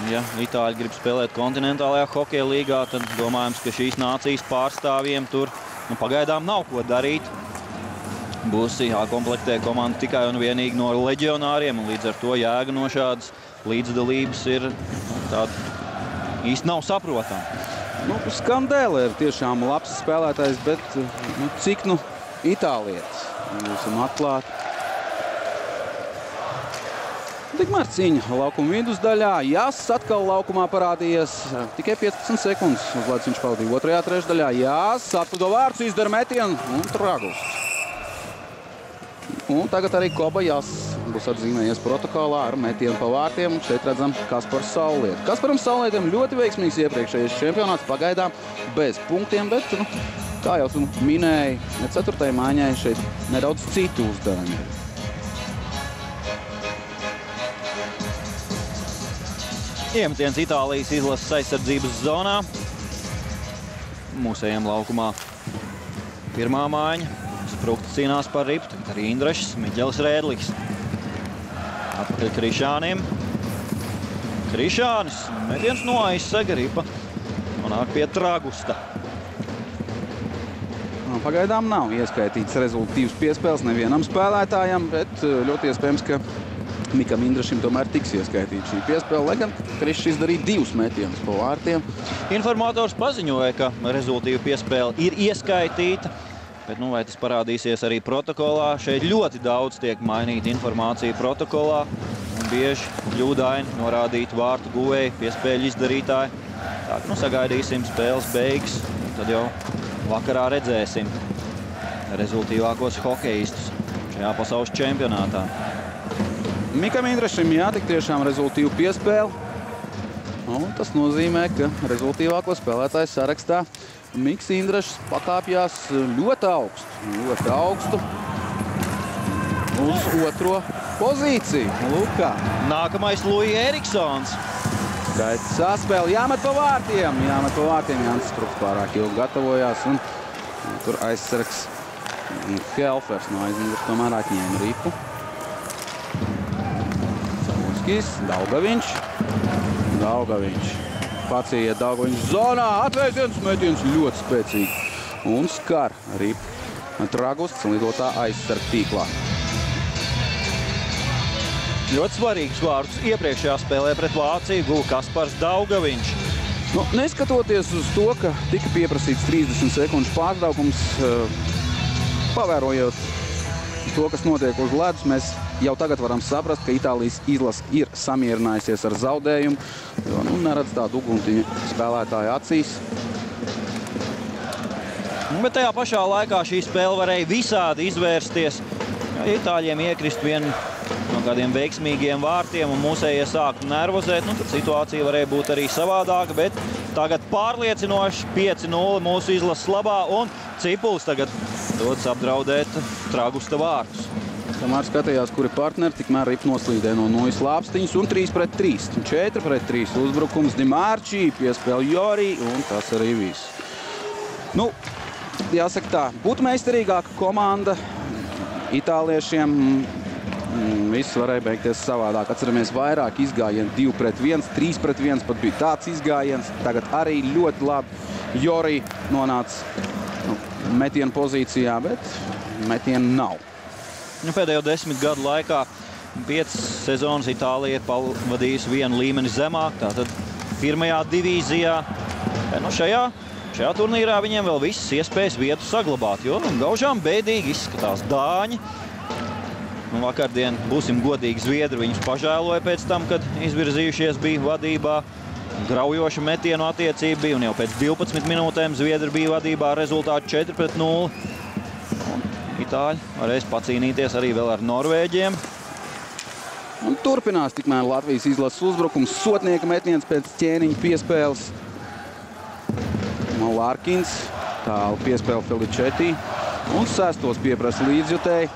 ja Itāļi grib spēlēt kontinentālajā hokeja līgā, tad domājams, ka šīs nācijas pārstāvjiem tur pagaidām nav ko darīt. Būs jākomplektē komanda tikai un vienīgi no leģionāriem, un līdz ar to jēga no šādas līdzdalības ir tāda īsti nav saprotama. Skandēle ir tiešām labs spēlētājs, bet cik itālietis? Būsim atklāti. Tikmēr cīņa laukuma vidusdaļā. Jāss atkal laukumā parādījies. Tikai 15 sekundes uz laiks viņš pavadīja otrajā trešdaļā. Jāss atlido vārds, izdara metienu un Tragusts. Un tagad arī Koba Jāss būs atzīmējies protokolā ar metienu pa vārtiem. Šeit redzam Kaspars Saulietis. Kasparam Saulietim ļoti veiksmīgs iepriekšējais čempionāts, pagaidām bez punktiem, bet, kā jau tu minēji, 4. maiņai šeit nedaudz citu uzdevumi. Iemetiens Itālijas izlases aizsardzības zonā. Mūsējiem laukumā pirmā maiņa. Sprukts cīnās par ripu, tagad arī Indrašs, Miķels Rēdliks. Atpakaļ Krišjānim. Krišānis, metiens no aizsega, Ripa nonāk pie Tragusta. Pagaidām nav ieskaitīts rezultīvs piespēles nevienam spēlētājam, bet ļoti iespējams, ka Mikam Indrašim tomēr tiks ieskaitīta šī piespēle, lai gan Krišs izdarīja 2 metienus pa vārtiem. Informators paziņoja, ka rezultīva piespēle ir ieskaitīta, bet vai tas parādīsies arī protokolā? Šeit ļoti daudz tiek mainīta informācija protokolā un bieži kļūdaini norādīt vārtu guvēju, piespēļu izdarītāji. Tā, sagaidīsim spēles beigas, tad jau vakarā redzēsim rezultīvākos hokejistus šajā pasaules čempionātā. Mikam Indrašim jātik tiešām rezultīvu piespēli. Tas nozīmē, ka rezultīvāko spēlētāju sarakstā Miks Indrašs pakāpjās ļoti augstu uz otro pozīciju. Lūk, nākamais Lui Eriksons. Skaits saspēle, jāmet pa vārtiem. Jānis Krups pārāk ilgi gatavojās un tur aizsargs Helfers no aizmugures tomēr atņēma ripu. Saluskis, Daugaviņš. Pats iet Daugaviņš zonā, atvēziens, metiens ļoti spēcīgi un skar ripu. Tragusts lidotā aizsarga tīklā. Ļoti svarīgs vārdus iepriekšējā spēlē pret Vāciju guva Kaspars Daugaviņš. Neskatoties uz to, ka tika pieprasīts 30 sekundžu pārtraukums, pavērojot to, kas notiek uz ledus, mēs jau tagad varam saprast, ka Itālijas izlase ir samierinājusies ar zaudējumu, jo neredz tādu uguntiņu spēlētāju acīs. Bet tajā pašā laikā šī spēle varēja visādi izvērsties. Ja Itāļiem iekrist vienu no kādiem veiksmīgiem vārtiem un mūsējie sāktu nervozēt, tad situācija varēja būt arī savādāka, bet tagad pārliecinoši 5-0 mūsu izlases labā un Cipuls tagad dodas apdraudēt Tragusta vārtus. Kamēr skatījās, kuri partneri, tikmēr Ripa noslīdē no Nojas Lāpstiņas un 3-3. 4-3 uzbrukums Dimārčī, piespēle Jorī un tas arī viss. Jāsaka tā, būtu meistarīgāka komanda itāliešiem. Viss varēja beigties savādāk. Atceramies vairāk izgājienu 2-1, 3-1 pat bija tāds izgājiens. Tagad arī ļoti labi Jorī nonāca metienu pozīcijā, bet metienu nav. Pēdējo 10 gadu laikā 5 sezonas Itālija ir pavadījusi vienu līmeni zemāk, tātad pirmajā divīzijā. Šajā turnīrā viņiem vēl visas iespējas vietu saglabāt, jo gaužām bēdīgi izskatās dāņi. Vakardien, būsim godīgi, zviedri viņus pažēloja pēc tam, kad izvirzījušies bija vadībā. Graujoša metienu attiecība bija, un jau pēc 12 minūtēm zviedri bija vadībā ar rezultātu 4-0. Itāļi varēs pacīnīties arī vēl ar norvēģiem. Un turpinās tikmēr Latvijas izlases uzbrukums. Sotnieka metiens pēc ķēniņa piespēles. Lārkins, tālu piespēle Feličetī. Un sestos pieprasa līdzjutēji.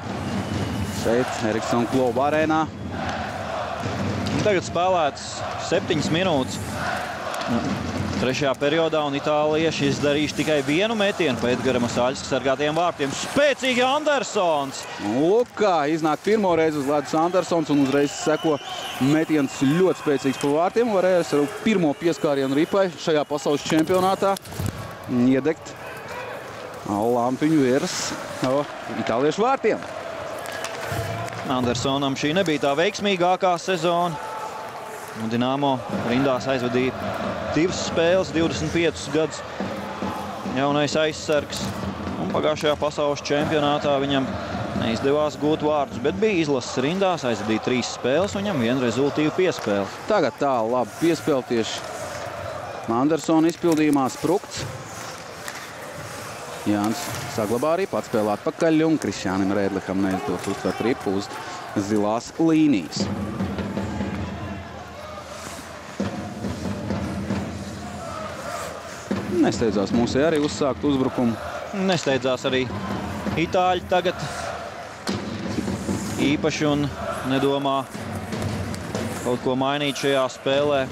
Šeit Eriksona kluba arēnā. Tagad spēlēts 7 minūtes trešajā periodā, un itālieši izdarījuši tikai vienu metienu pa Edgara Masaļska sargātajiem vārtiem. Spēcīgi Andersons! Lūk, kā iznāk pirmo reizi uz ledus Andersons, un uzreiz seko metiens ļoti spēcīgs pa vārtiem. Varēs ar pirmo pieskārienu Ripai šajā pasaules čempionātā iedegt lampiņu virs itāliešu vārtiem. Andersonam šī nebija tā veiksmīgākā sezona. Dinamo rindās aizvadīja 2 spēles, 25 gadus jaunais aizsargs. Un pagājušajā pasaules čempionātā viņam neizdevās gūt vārdus, bet bija izlases rindās, aizvadīja 3 spēles, un viņam viena rezultīva piespēle. Tagad tālu labi piespēle tieši Andersona izpildījumā sprukts. Jānis saglabā arī pats spēlē atpakaļ, un Krišjānim Rēdlikam neizdodas uztvert ripu uz zilās līnijas. Nesteidzās mūsē arī uzsākt uzbrukumu. Nesteidzās arī itāļi tagad īpaši un nedomā kaut ko mainīt šajā spēlē.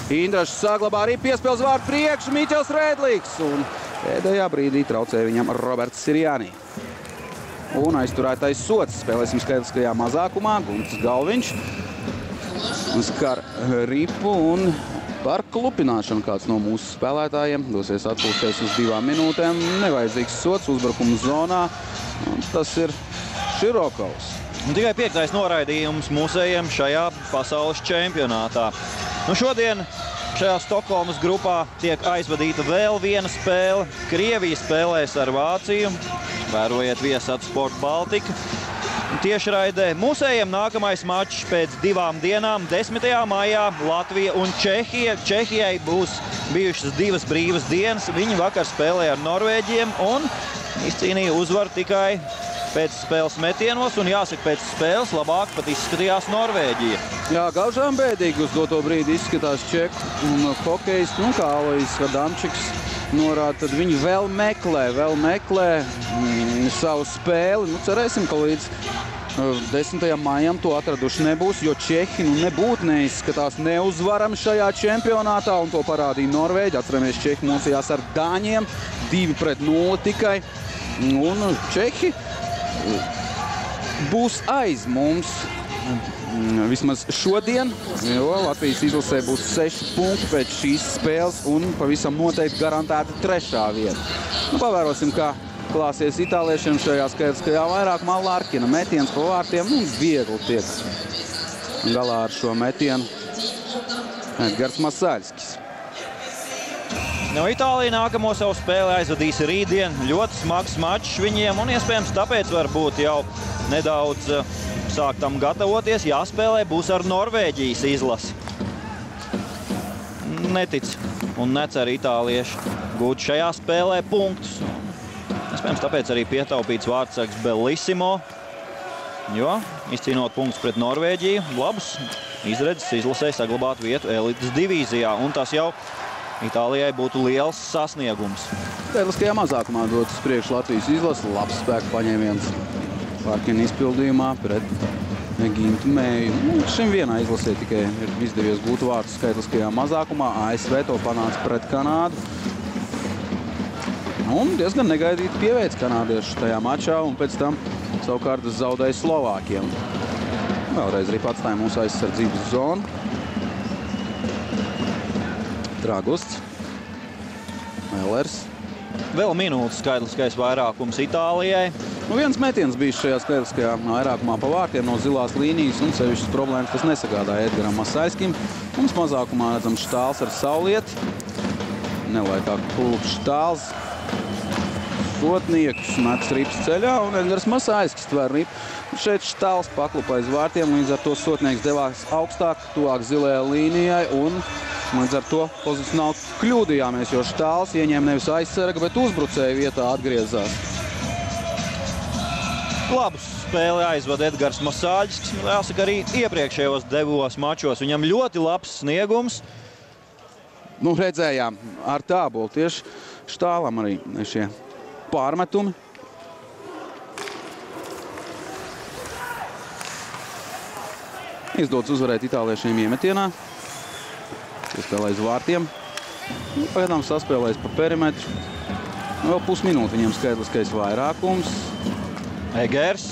Indrašs saglabā arī piespēles vārdu priekšu, Miķels Rēdliks. Un pēdējā brīdī traucēja viņam Roberts Sirjānī. un aizturētais sots. Spēlēsim skaitliskajā mazākumā. Guntis Galviņš skar ripu un par klupināšanu kāds no mūsu spēlētājiem dosies atpūsties uz 2 minūtēm. Nevajadzīgs sots uzbrukuma zonā. Tas ir Širokovs. Un tikai 5. noraidījums mūsējiem šajā pasaules čempionātā. Šodien šajā Stokholmas grupā tiek aizvadīta vēl viena spēle. Krievija spēlēs ar Vāciju. Vērojiet Viasat Sport Baltika. Tiešraidē mūsējiem nākamais mačs pēc 2 dienām, 10. maijā Latvija un Čehija. Čehijai būs bijušas 2 brīvas dienas. Viņi vakar spēlēja ar Norvēģiem un izcīnīja uzvaru tikai pēc spēles metienos. Un jāsaka, pēc spēles labāk pat izskatījās Norvēģija. Jā, gaužām bēdīgi uz doto brīdi izskatās čeku hokejs. Kā Alois Adamčiks norāda, tad viņi vēl meklē savu spēli. Cerēsim, ka līdz 10. maijam to atraduši nebūs, jo Čehi nebūtu neizskatās neuzvarami šajā čempionātā, un to parādīja Norvēģi. Atceramies, Čehi mocījās ar Dāņiem, 2-0 tikai. Un Čehi būs aiz mums vismaz šodien, jo Latvijas izlasē būs 6 punkti pēc šīs spēles un pavisam noteikti garantēta 3. vieta. Pavērosim, kā klāsies itāliešiem šajā skaitliskajā vairākumā. Larkina metiens pa vārtiem viegli tiek galā ar šo metienu Edgars Masaļskis. Itālija nākamo savu spēli aizvadīs rītdien. Ļoti smags mačs viņiem un iespējams tāpēc varbūt jau nedaudz sāktam gatavoties. Jāspēlē būs ar Norvēģijas izlasi. Netic un necer itālieši gūt šajā spēlē punktus. Iespējams, tāpēc arī pietaupīts vārdsargs Bellissimo, jo izcīnot punktus pret Norvēģiju, labus izredzes izlasē saglabāt vietu elites divīzijā, un tas jau Itālijai būtu liels sasniegums. Skaitliskajā mazākumā dotas priekš Latvijas izlase, labs spēku paņēmiens Larkina izpildījumā pret Gintu Mēju. Šim vienā izlasē tikai ir izdevies gūt vārtus skaitliskajā mazākumā. ASV to panāca pret Kanādu. Un diezgan negaidīti pieveic kanādieši tajā mačā, un pēc tam savukārt zaudēja Slovākiem. Vēlreiz arī atstāja mūsu aizsardzības zonu. Dragusts, Mellers. Vēl minūtes skaitliskais vairākums Itālijai. Viens metiens bija šajā skaitliskajā vairākumā pa vārtiem no zilās līnijas, un sevišķas problēmas tas nesagādāja Edgaram Masaļskim. Mums mazākumā redzam Štāls ar Saulieti. Nelaikāk klubs Štāls. Sotniekus mets rips ceļā, un Edgars Masaļskis tver ripu. Šeit Štāls paklupa aiz vārtiem, līdz ar to sotnieks devās augstāk, tuvāk zilajai līnijai, un līdz ar to pozicionāli kļūdījāmies, jo Štāls ieņēma nevis aizsarga, bet uzbrucēja vietā atgriezās. Labu spēli aizvada Edgars Masaļskis. Jāsaka, arī iepriekšējos 2 mačos viņam ļoti labs sniegums. Redzējām ar tābolu tieši Štālam arī šie pārmetumi. Izdodas uzvarēt itāliešiem iemetienā. Iespēlē aiz vārtiem. Pagaidām saspēlēs pa perimetru. Vēl pusminūte viņam skaitliskais vairākums. Egers.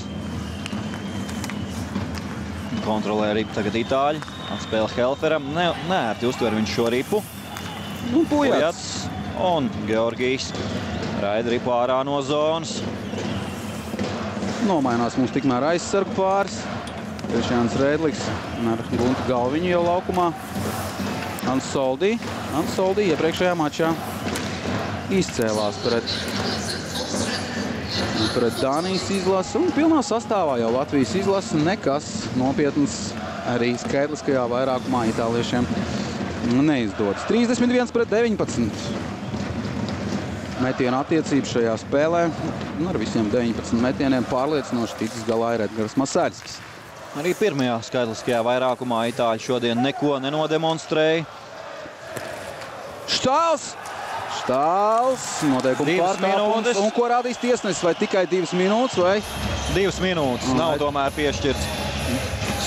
Kontrolē ripu tagad itāļi. Atspēle Helferam. Neērti uztver viņš šo ripu. Pujats un Georgijs raida ripu ārā no zonas. Nomainās mums tikmēr aizsargu pāris. Krišjāns Rēdliks ar Guntu Galviņu jau laukumā. Ants Soldī iepriekšējā mačā izcēlās pret Dānijas izlasi. Un pilnā sastāvā jau Latvijas izlasi nekas nopietns arī skaitliskajā vairākumā itāliešiem neizdodas. 31-19. Metienu attiecības šajā spēlē. Ar visiem 19 metieniem pārliecinoši ticis galā ir Edgars Masaļskis. Arī pirmajā skaitliskajā vairākumā itāļi šodien neko nenodemonstrēja. Štāls noteikuma pārkāpums. Un ko rādīs tiesnesis? Vai tikai 2 minūtes? Vai? 2 minūtes nav tomēr piešķirts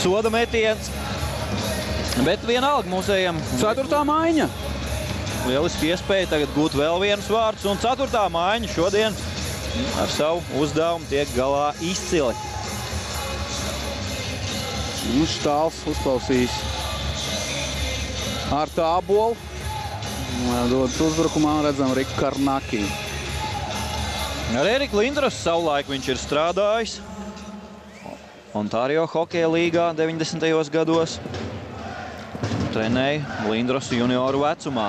soda metiens. Bet vienalga mūsējiem 4. maiņa. Lieliski iespēja tagad gūt vēl vienus vārdus. Un 4. maiņa šodien ar savu uzdevumu tiek galā izcili. Štāls uzklausījis ar Tābolu. Dodas uzbrukumā, redzam Riku Karnaki. Ar Eriku Lindrosu savulaik viņš ir strādājis Ontārio hokeja līgā 90. gados. Trenēja Lindrosu junioru vecumā.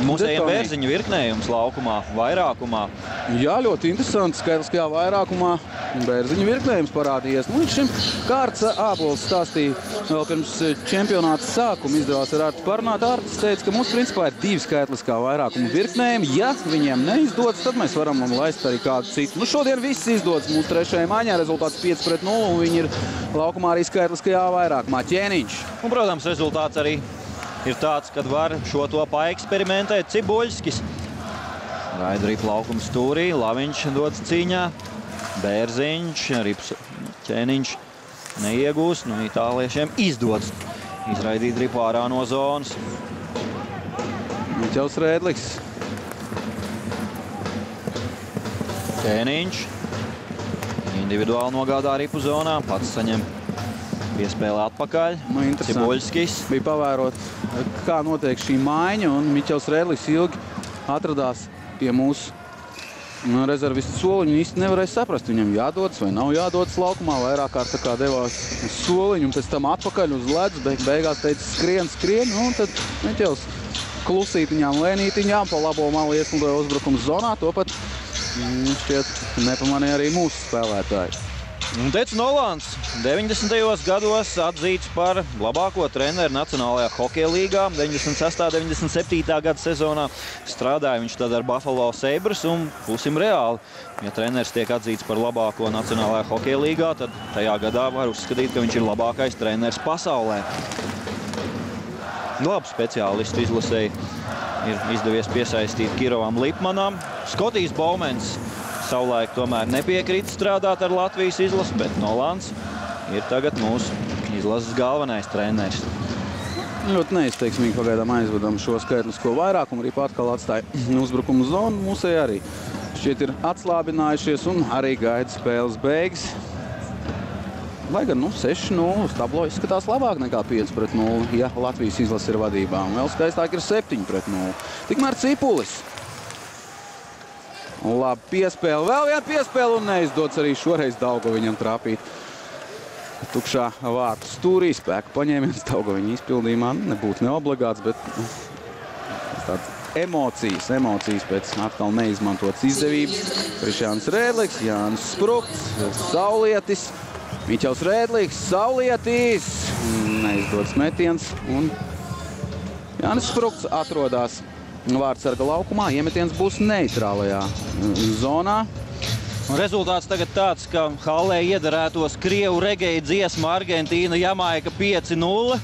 Mūsējiem Bērziņu virknējums laukumā, vairākumā. Jā, ļoti interesants skaitliskajā vairākumā. Bērziņu virknējums parādījies. Līdz šim Kārts Ābols stāstīja vēl pirms čempionāta sākuma izdevās ar Artu parunāt. Artis teica, ka mums principā ir 2 skaitliskā vairākuma virknējumi. Ja viņiem neizdodas, tad mēs varam laist arī kādu citu. Šodien viss izdodas mūsu trešajai maiņā. Rezultāts 5-0 un viņi ir laukumā arī skaitliskajā vairākumā. Ķēniņš. Un, protams, rezultāts arī ir tāds, kad var šo to paeksperimentēt Cibuļskis. Raida ripu laukuma stūrī, Laviņš dodas cīņā. Bērziņš, rips Ķēniņš neiegūs. Itāliešiem izdodas izraidīt ripu ārā no zonas. Miķels Rēdliks. Ķēniņš individuāli nogādā ripu zonā, pats saņem piespēlē atpakaļ. Cibuļskis. Bija pavērot, kā notiek šī maiņa, un Miķels Rēdliks ilgi atradās pie mūsu rezervistu soliņu. Īsti nevarēja saprast, viņam jādodas vai nav jādodas laukumā. Vairāk kārt tā kā devās uz soliņu un pēc tam atpakaļ uz ledus. Beigās teica skrien. Un tad Miķels klusītiņām, lēnītiņām pa labo malu ieslidoja uzbrukums zonā. To pat šķiet nepamanīja arī mūsu spēlētāji. Un Tets Nolāns 90. gados atzīts par labāko treneru Nacionālajā hokeja līgā. 96. 97. gada sezonā strādāja viņš tad ar Buffalo Sabres un būsim reāli. Ja treneris tiek atzīts par labāko Nacionālajā hokeja līgā, tad tajā gadā var uzskatīt, ka viņš ir labākais treneris pasaulē. Labu speciālistu izlasēji ir izdevies piesaistīt Kirovam Lipmanam. Skotijs Baumens savulaik tomēr nepiekrīt strādāt ar Latvijas izlasi, bet Nolāns ir tagad mūsu izlases galvenais treneris. Ļoti neizteiksmīgi pagaidām aizvedam šo skaitlisko vairākumu. Ripa atkal atstāja uzbrukumu zonu. Mūsēji arī šķiet ir atslābinājušies un arī gaida spēles beigas. Lai gan 6-0 uz tablo izskatās labāk nekā 5-0, ja Latvijas izlase ir vadībā. Un vēl skaistāk ir 7-0. Tikmēr Cipulis. Labi piespēle, vēl viena piespēle un neizdodas arī šoreiz Daugaviņam trāpīt. Tukšā vārtu stūrī spēku paņēmiens Daugaviņa izpildījumā nebūtu neobligāts, bet tāds emocijas pēc atkal neizmantotas izdevības. Krišjāns Rēdliks, Jānis Sprukts, Saulietis, Miķels Rēdliks, Saulietis, neizdodas metiens un Jānis Sprukts atrodās vārdsarga laukumā. Iemetiens būs neitrālajā zonā. Un rezultāts tagad tāds, ka hallē iedarētos krievu regēja dziesma Argentīna, Jamaika 5-0.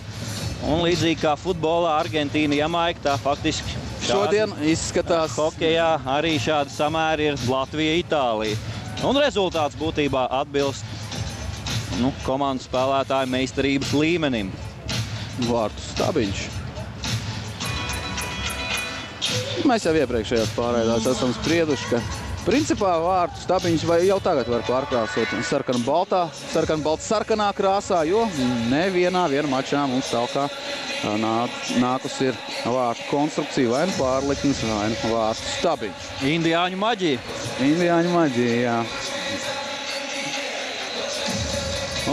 Un līdzīgi kā futbolā Argentīna, Jamaika, tā faktiski šodien izskatās. Hokejā arī šādi samēri ir Latvija, Itālija. Un rezultāts būtībā atbilst komandu spēlētāju meistarības līmenim. Vārtu Stabiņš. Mēs jau iepriekšējās pārēdās esam sprieduši, ka principā vārtu Stabiņš vai jau tagad var pārkrāsot sarkanā krāsā, jo nevienā mačā mums talkā nākus ir vārtu konstrukcija, vai pārliknis, vai vārtu Stabiņš. Indiāņu maģija. Indiāņu maģija, jā.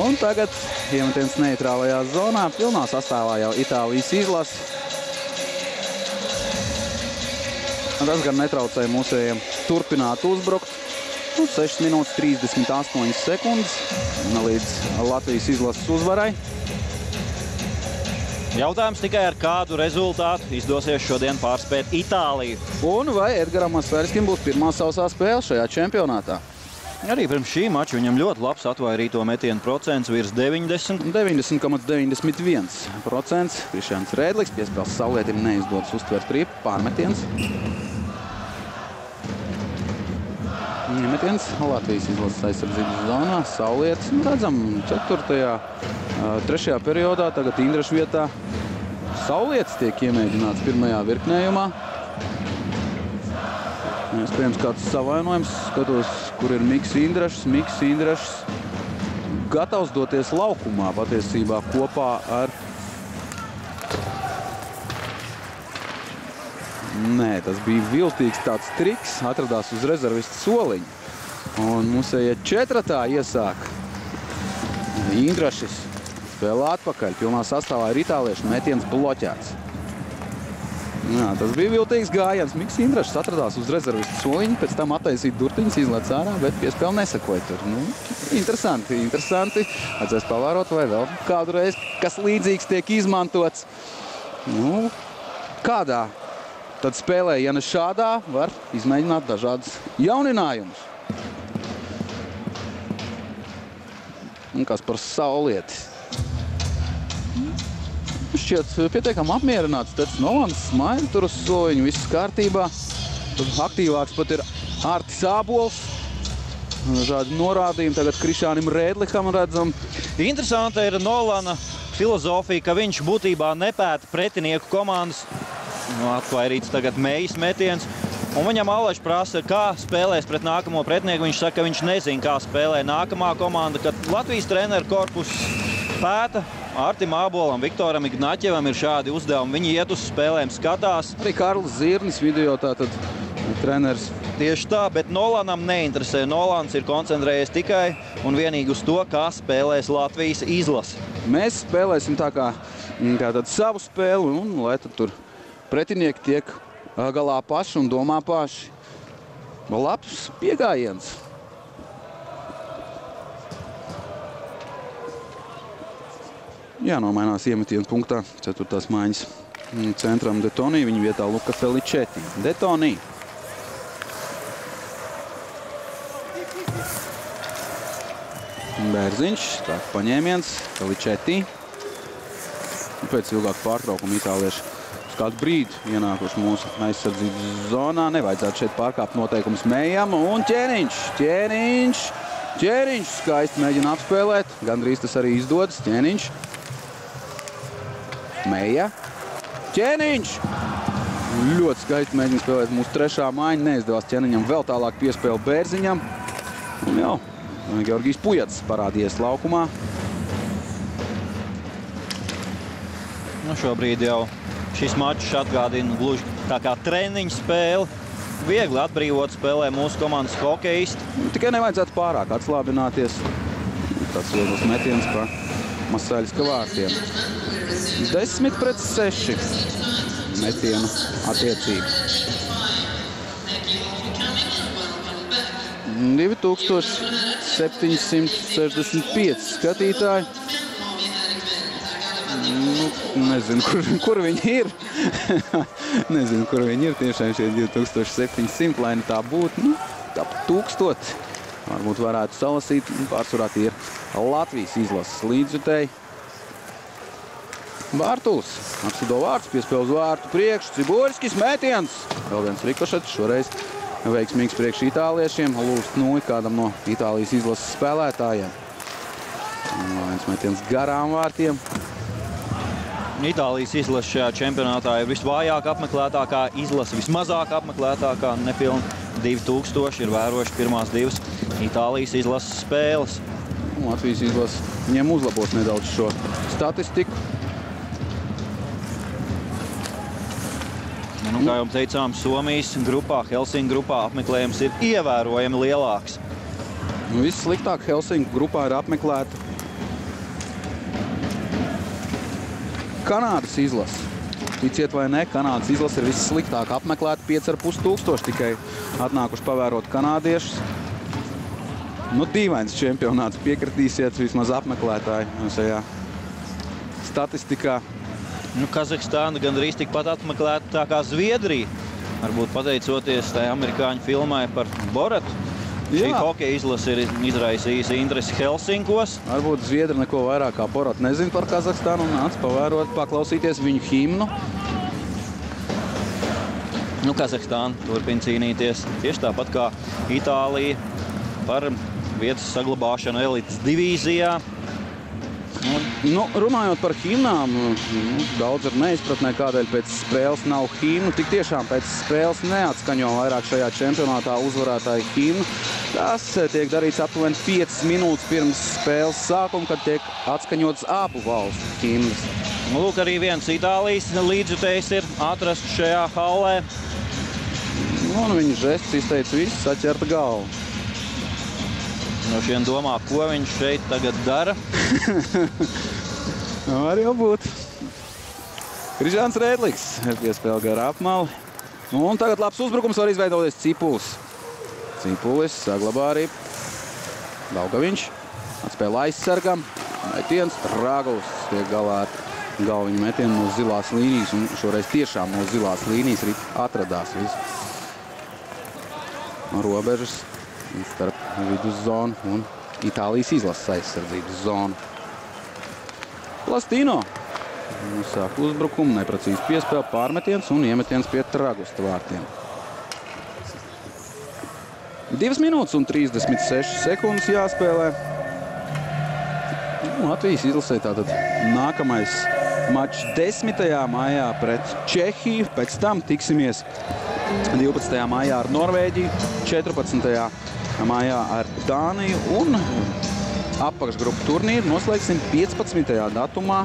Un tagad iemetiens neitrālajā zonā, pilnā sastāvā jau Itālijas izlase. Tas gan netraucēja mūsējiem turpināt uzbrukt. 6 minūtes 38 sekundes līdz Latvijas izlases uzvarai. Jautājums tikai ar kādu rezultātu izdosies šodien pārspēt Itāliju. Un vai Edgaram Asvērskim būs pirmā sausā spēle šajā čempionātā? Arī pirms šī mača viņam ļoti labs atvairīto metienu procents virs 90. 90,91%. Krišjāns Rēdliks piespēles Saulietim neizdodas uztvert ripu pārmetiens. Iemetiens Latvijas izlases aizsardzības zonā. Saulietis, redzam, 3. periodā, tagad Indraša vietā. Saulietis tiek iemēģināts pirmajā virknējumā. Iespējams kāds savainojums. Skatos, kur ir Miks Indrašs. Miks Indrašs gatavs doties laukumā patiesībā kopā ar... Nē, tas bija viltīgs tāds triks. Atradās uz rezervistu soliņa. Un mums iet četratā iesāk Indrašs. Spēlē atpakaļ. Pilnā sastāvā ir itāliešu metiens bloķēts. Jā, tas bija viltīgs gājiens. Miks Indrašs atradās uz rezervistu soliņu, pēc tam attaisīt durtiņas, izlec ārā, bet piespēle nesakoja tur. Nu, interesanti. Vajadzēs pavērot, vai vēl kādreiz, kas līdzīgs tiek izmantots. Nu, kādā tad spēlē, ja ne šādā, var izmēģināt dažādas jauninājumus. Un kas par saulieti. Šķiet pietiekami apmierināts. Tets Nolans smaida tur uz soliņu, viss kārtībā. Aktīvāks pat ir Artis Ābols. Dažādi norādījumi tagad Krišānim Rēdlikam redzam. Interesanta ir Nolana filozofija, ka viņš būtībā nepēta pretinieku komandas. Atvairīts tagad Mejas metiens. Un viņam Alaž prasa, kā spēlēs pret nākamo pretinieku. Viņš saka, ka viņš nezina, kā spēlē nākamā komanda. Kad Latvijas treneru korpus pēta, Artim Ābolam, Viktoram Ignaķevam ir šādi uzdevumi. Viņi iet uz spēlēm, skatās. Arī Karls Zirnis video tātad treneris. Tieši tā, bet Nolanam neinteresē. Nolans ir koncentrējies tikai un vienīgi uz to, kā spēlēs Latvijas izlase. Mēs spēlēsim tā kā tad savu spēli, un lai tad tur pretinieki tiek galā paši un domā paši. Labs piegājiens. Jānomainās iemetienu punktā. 4. maiņas centram Detonī. Viņa vietā Luka Feličeti. Detonī. Bērziņš. Tā paņēmiens. Feličeti. Pēc ilgāka pārtraukuma itālieši kādu brīdi ienākuši mūsu aizsardzības zonā. Nevajadzētu šeit pārkāpt noteikumus Mejam. Un Ķēniņš skaisti mēģina apspēlēt. Gandrīz tas arī izdodas. Ķēniņš. Meja. Ķēniņš. Ļoti skaisti mēģina spēlēt mūsu trešā maiņa. Neizdevās Ķēniņam vēl tālāk piespēle Bērziņam. Un jau Georgijs Pujats parādījies laukumā. Nu, šobrīd jau šis mačs atgādina gluži tā kā treniņu spēli. Viegli atbrīvot spēlē mūsu komandas hokejisti. Tikai nevajadzētu pārāk atslābināties. Tāds viegls metiens pa Masaļska vārtiem. 10-6 metienu attiecība. 2765 skatītāji. Nezinu, kur viņi ir. Nezinu, kur viņi ir. Tiešām šie 2700, lai ne tā būtu. Ap 1000. Varbūt varētu salasīt. Pārsvarā tie ir Latvijas izlases līdzjutēji. Bārtuls. Apsido vārds, piespēl uz vārtu priekšu. Ciborskis metiens. Vēl viens rikošets. Šoreiz veiksmīgs priekš itāliešiem. Lūst nui kādam no Itālijas izlases spēlētājiem. Vēl viens metiens garām vārtiem. Itālijas izlase šajā čempionātā ir visvājāk apmeklētākā izlase, vismazāk apmeklētākā, nepilni 2000 ir vērojuši pirmās divas Itālijas izlases spēles. Latvijas izlase viņiem uzlabos nedaudz šo statistiku. Nu, kā jau teicām, Somijas grupā, Helsinku grupā apmeklējums ir ievērojami lielāks. Vissliktāk Helsinku grupā ir apmeklēta Kanādas izlase. Ticiet vai ne, Kanādas izlase ir vissliktāk apmeklēta. 5500 tikai atnākuši pavērot kanādiešus. Nu, dīvains čempionāts, piekritīsiet vismaz apmeklētāji šajā statistikā. Nu, Kazahstāna gandrīz tikpat apmeklēta tā kā Zviedrija. Varbūt pateicoties tai amerikāņu filmai par Boratu. Šī hokeja izlase ir izraisījusi interesi Helsinkos. Varbūt Zviedri neko vairāk kā Borat nezina par Kazahstānu un nāc pavērot, paklausīties viņu himnu. Nu, Kazahstāna turpina cīnīties tieši tāpat kā Itālija par vietas saglabāšanu elites divīzijā. Nu, runājot par himnām, daudz ir neizpratnē, kādēļ pēc spēles nav himnu. Tik tiešām pēc spēles neatskaņo vairāk šajā čempionātā uzvarētāju himnu. Tas tiek darīts aptuveni 5 minūtes pirms spēles sākuma, kad tiek atskaņots abu valstu himnas. Lūk, arī viens Itālijas līdzjutējs ir atrasts šajā hallē. Un viņa žests izteica visu saķerta galvu. No šiem domā, ko viņš šeit tagad dara. Var jau būt. Križāns Rēdliks piespēle garā apmali. Un tagad labs uzbrukums var izveidoties Cipulis. Cipulis saglabā arī Daugaviņš. Atspēle aizsargam. Metiens Rāguls tiek galā ar galviņu metienu no zilās līnijas. Un šoreiz tiešām no zilās līnijas arī atradās visu. Robežas starp viduszonu un Itālijas izlases aizsardzības zonu. Plastino sāk uzbrukumu, neprecīzi piespēle, pārmetiens un iemetiens pie Tragusta vārtiem. 2 minūtes un 36 sekundes jāspēlē. Latvijas izlasē tātad nākamais mačs 10. maijā pret Čehiju. Pēc tam tiksimies 12. maijā ar Norvēģiju, 14. maijā ar Dāniju un apakšgrupu turnīru noslēgsim 15. datumā,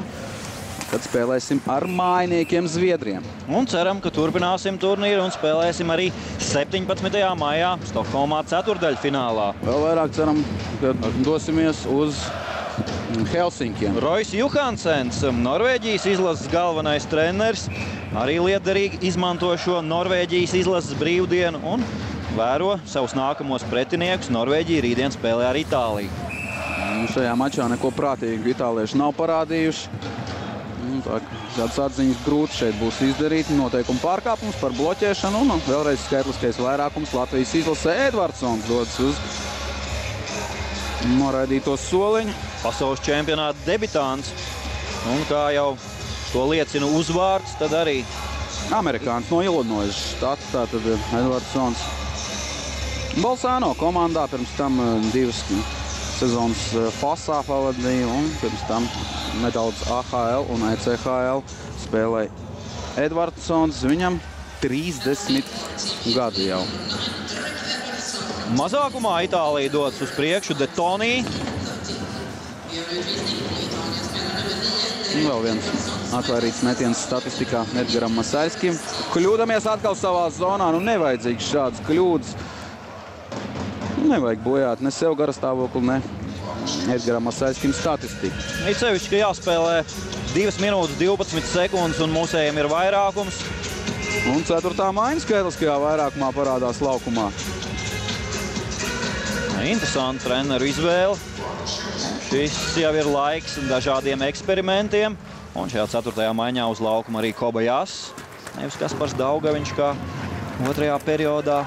kad spēlēsim ar mājiniekiem Zviedriem. Un ceram, ka turpināsim turnīru un spēlēsim arī 17. maijā Stokholmā ceturdaļfinālā. Vēl vairāk ceram, ka dosimies uz Helsinkiem. Rois Johansens, Norvēģijas izlases galvenais treneris, arī lietderīgi izmanto šo Norvēģijas izlases brīvdienu un vēro savus nākamos pretiniekus. Norvēģija rītdien spēlē ar Itāliju. Šajā mačā neko prātīgu itālieši nav parādījuši. Tādas atziņas grūti šeit būs izdarīt. Noteikuma pārkāpums par bloķēšanu un vēlreiz skaitliskais vairākums Latvijas izlasē. Edvardsons dodas uz noraidīto soliņu. Pasaules čempionāta debitants. Un kā jau to liecina uzvārds, tad arī amerikāns no Illinois štata, tātad Edvardsons. Bolsāno komandā pirms tam 2 sezonas Fasā pavadīja un pirms tam nedaudz AHL un ECHL spēlēja Edvardsons. Viņam 30 gadi jau. Mazākumā Itālija dodas uz priekšu. De Toni. Vēl viens atvairīts metiens statistikā Edgaram Masaļskim. Kļūdamies atkal savā zonā. Nu, nevajadzīgs šāds kļūdas. Nevajag bojāt ne sev garastāvokli, ne Edgaram Masaļskim statistiku. It sevišķi, ka jāspēlē 2 minūtes 12 sekundes un mūsējiem ir vairākums. Un 4. maiņa skaitliskajā vairākumā parādās laukumā. Interesanti treneru izvēle. Šis jau ir laiks dažādiem eksperimentiem. Un šajā 4. maiņā uz laukuma arī Kobajas. Nevis Kaspars Daugaviņš kā 2. periodā.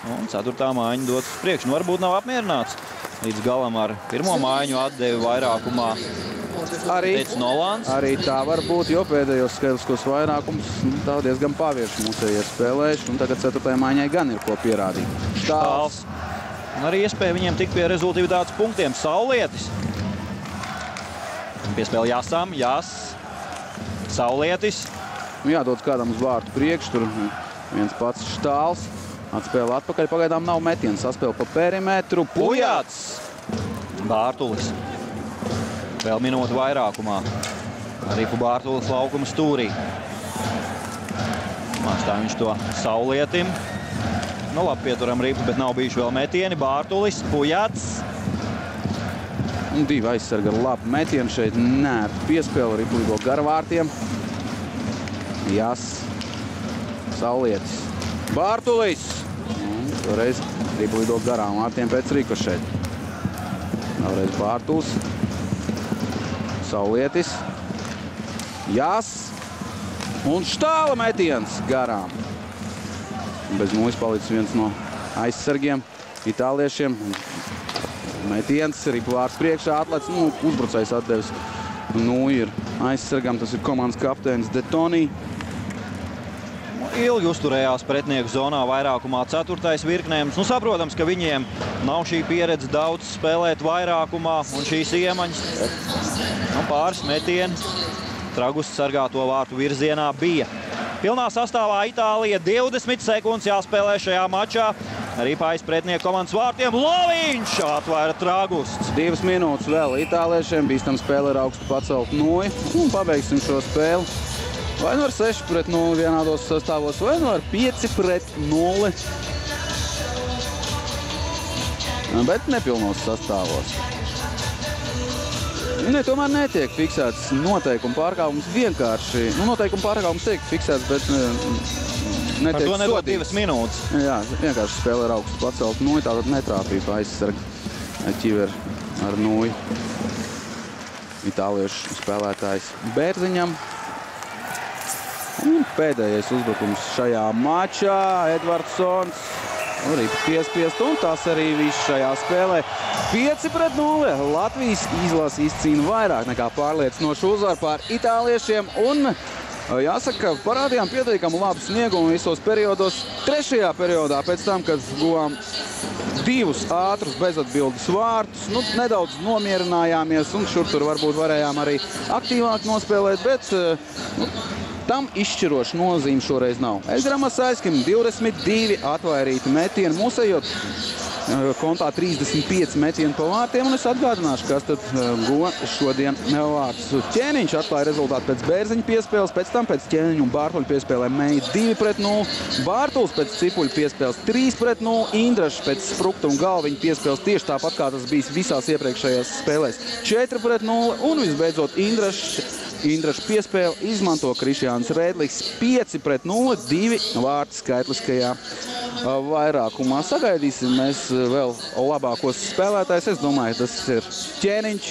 Un 4. maiņa dodas uz priekšu. Nu, varbūt nav apmierināts līdz galam ar 1. maiņu atdevi vairākumā. Arī tā var būt, jo pēdējos skaitliskos vairākums tā diezgan pavirši mūsējie spēlējuši. Un tagad 4. maiņai gan ir ko pierādīt. Štāls. Un arī iespēja viņiem tikt pie rezultātātes punktiem. Saulietis. Piespēle Jāsam. Jās. Saulietis. Jādodas kādam uz vārtu priekš. Tur viens pats Štāls. Atspēle atpakaļ. Pagaidām nav metiens. Saspēle pa perimetru. Pujāts. Bārtulis. Vēl minūte vairākumā. Arī pa Bārtulis laukuma stūrī. Mākstā viņš to Saulietim. Nu labi, pieturam ripu, bet nav bijuši vēl metieni. Bārtulis, Pujāts. 2 aizsarga ar labu metienu šeit. Nē, piespēle riplīgo garvārtiem. Jās. Saulietis. Bārtulis. Toreiz riplīgo garām vārtiem pēc rikošēt. Vēlreiz Bārtulis. Saulietis. Jās. Un Štāla metiens garām. Bez mūjas palicis viens no aizsargiem, itāliešiem. Metiens, riplvārds priekšā, atlēc, uzbrucējs atdevis. Ir aizsargam, tas ir komandas kapteinis De Toni. Ilgi uzturējās pretinieku zonā vairākumā 4. virknējums. Nu, saprotams, ka viņiem nav šī pieredze daudz spēlēt vairākumā un šīs iemaņas. Pāris metieni Tragusts sargāto vārtu virzienā bija. Pilnā sastāvā Itālija, 20 sekundes jāspēlē šajā mačā. Arī paiz pretinieku komandas vārtiem. Loviņš atvaira Tragusts. 2 minūtes vēl itāliešiem. Bīstam spēle ar augstu pacelt noju. Un pabeigsim šo spēli. Vai nu ar 6-0 vienādos sastāvos, vai nu ar 5-0. Bet nepilnos sastāvos. Tomēr netiek fiksēts noteikuma pārkāpums vienkārši. Noteikuma pārkāpums tiek fiksēts, bet netiek Par to nedod sodīts. 2 minūtes. Jā, vienkārši spēle ar augstu pacelt noju, tātad netrāpīja pa aizsargu ķiveri ar noju. Itāliešu spēlētājs Bērziņam. Un pēdējais uzbrukums šajā mačā Edvardsons. Arī piespiest, un tas arī viss šajā spēlē. 5-0. Latvijas izlase izcīna vairāk nekā pārliecinošu uzvaru pār itāliešiem. Un jāsaka, parādījām pietiekami labu sniegumu visos periodos. 3. periodā, pēc tam, kad guvām 2 ātrus bezatbildes vārtus, nedaudz nomierinājāmies, un šur tur varbūt varējām arī aktīvāk nospēlēt, bet tam izšķiroša nozīme šoreiz nav. Eļģeram Masaiskam 22 atvairīti metieni, mūsējot kontā 35 metieni pa vārtiem, un es atgādināšu, kas tad guva šodien vārtus. Ķēniņš atklāja rezultātu pēc Bērziņa piespēles, pēc tam pēc Ķēniņa un Bārtuļa piespēlē Meija 2-0, Bārtuls pēc Cipuļa piespēles 3-0, Indrašs pēc Sprukta un Galviņa piespēles tieši tāpat, kā tas bijis visās iepriekšējās spēlēs 4-0, un visbeidzot Indraša piespēle izmanto Krišjāns Rēdlis 5-0, 2 vārti skaitliskajā vairākumā. Sagaidīsim mēs vēl labākos spēlētājs. Es domāju, tas ir Ķēniņš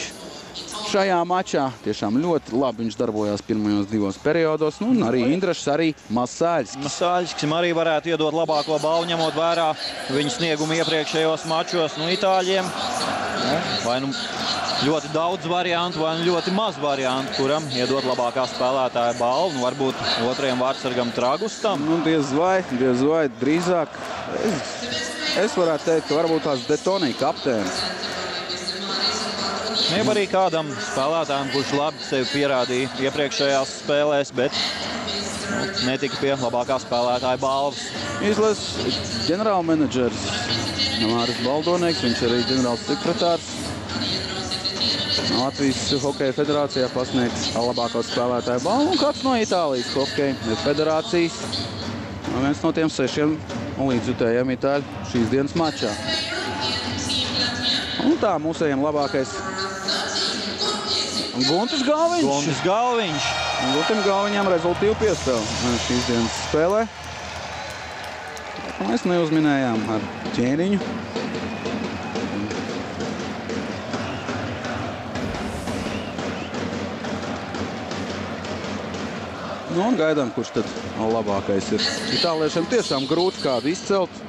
šajā mačā. Tiešām ļoti labi viņš darbojās pirmajos 2 periodos. Un arī Indrašs, arī Masāļskis. Masāļskis arī varētu iedot labāko balvu, ņemot vērā viņa sniegumu iepriekšējos mačos. Itāļiem vai ļoti daudz variantu, vai ļoti maz variantu, kuram iedot labākā spēlētāja balvu. Varbūt otrajam vārtsargam Tragustam. Diez vai, drīzāk. Es varētu teikt, ka varbūt tās De Toni kapteinis. Jeb arī kādam spēlētājam, kurš labi sevi pierādīja iepriekšējās spēlēs, bet netika pie labākā spēlētāja balvas. Izlases ģenerālmenedžers Māris Baldonieks, viņš arī ģenerāls sekretārs. Latvijas Hokeja federācijā pasniegs labāko spēlētāju balvu, un kāds no Itālijas Hokeja federācijas. Viens no tiem 6 līdzjutējiem Itāļu šīs dienas mačā. Un tā mūsējiem labākais Guntis Galviņš. Guntim Galviņam rezultīvu piespēli šīs dienas spēlē. Mēs neuzminējām ar Ķēniņu. Un gaidām, kurš tad labākais ir. Itāliešiem tiešām grūti kādu izcelt.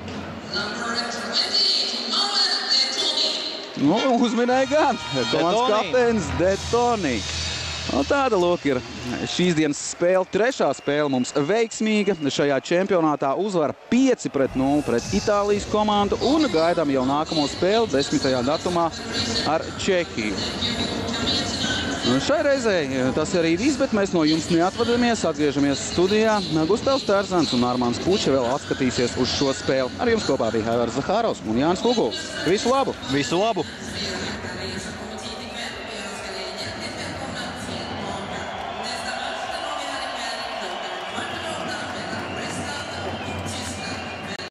Uzminēja gan. Komandas kapteinis De Toni. Tāda lūk ir šīs dienas spēle. 3. spēle mums veiksmīga. Šajā čempionātā uzvara 5-0 pret Itālijas komandu. Un gaidām jau nākamo spēli 10. datumā ar Čehiju. Šai reizei tas arī viss, bet mēs no jums neatvadamies, atgriežamies studijā. Gustavs Tārzans un Armāns Puče vēl atskatīsies uz šo spēli. Ar jums kopā bija Haivars Zahārovs un Jānis Kukuls. Visu labu! Visu labu!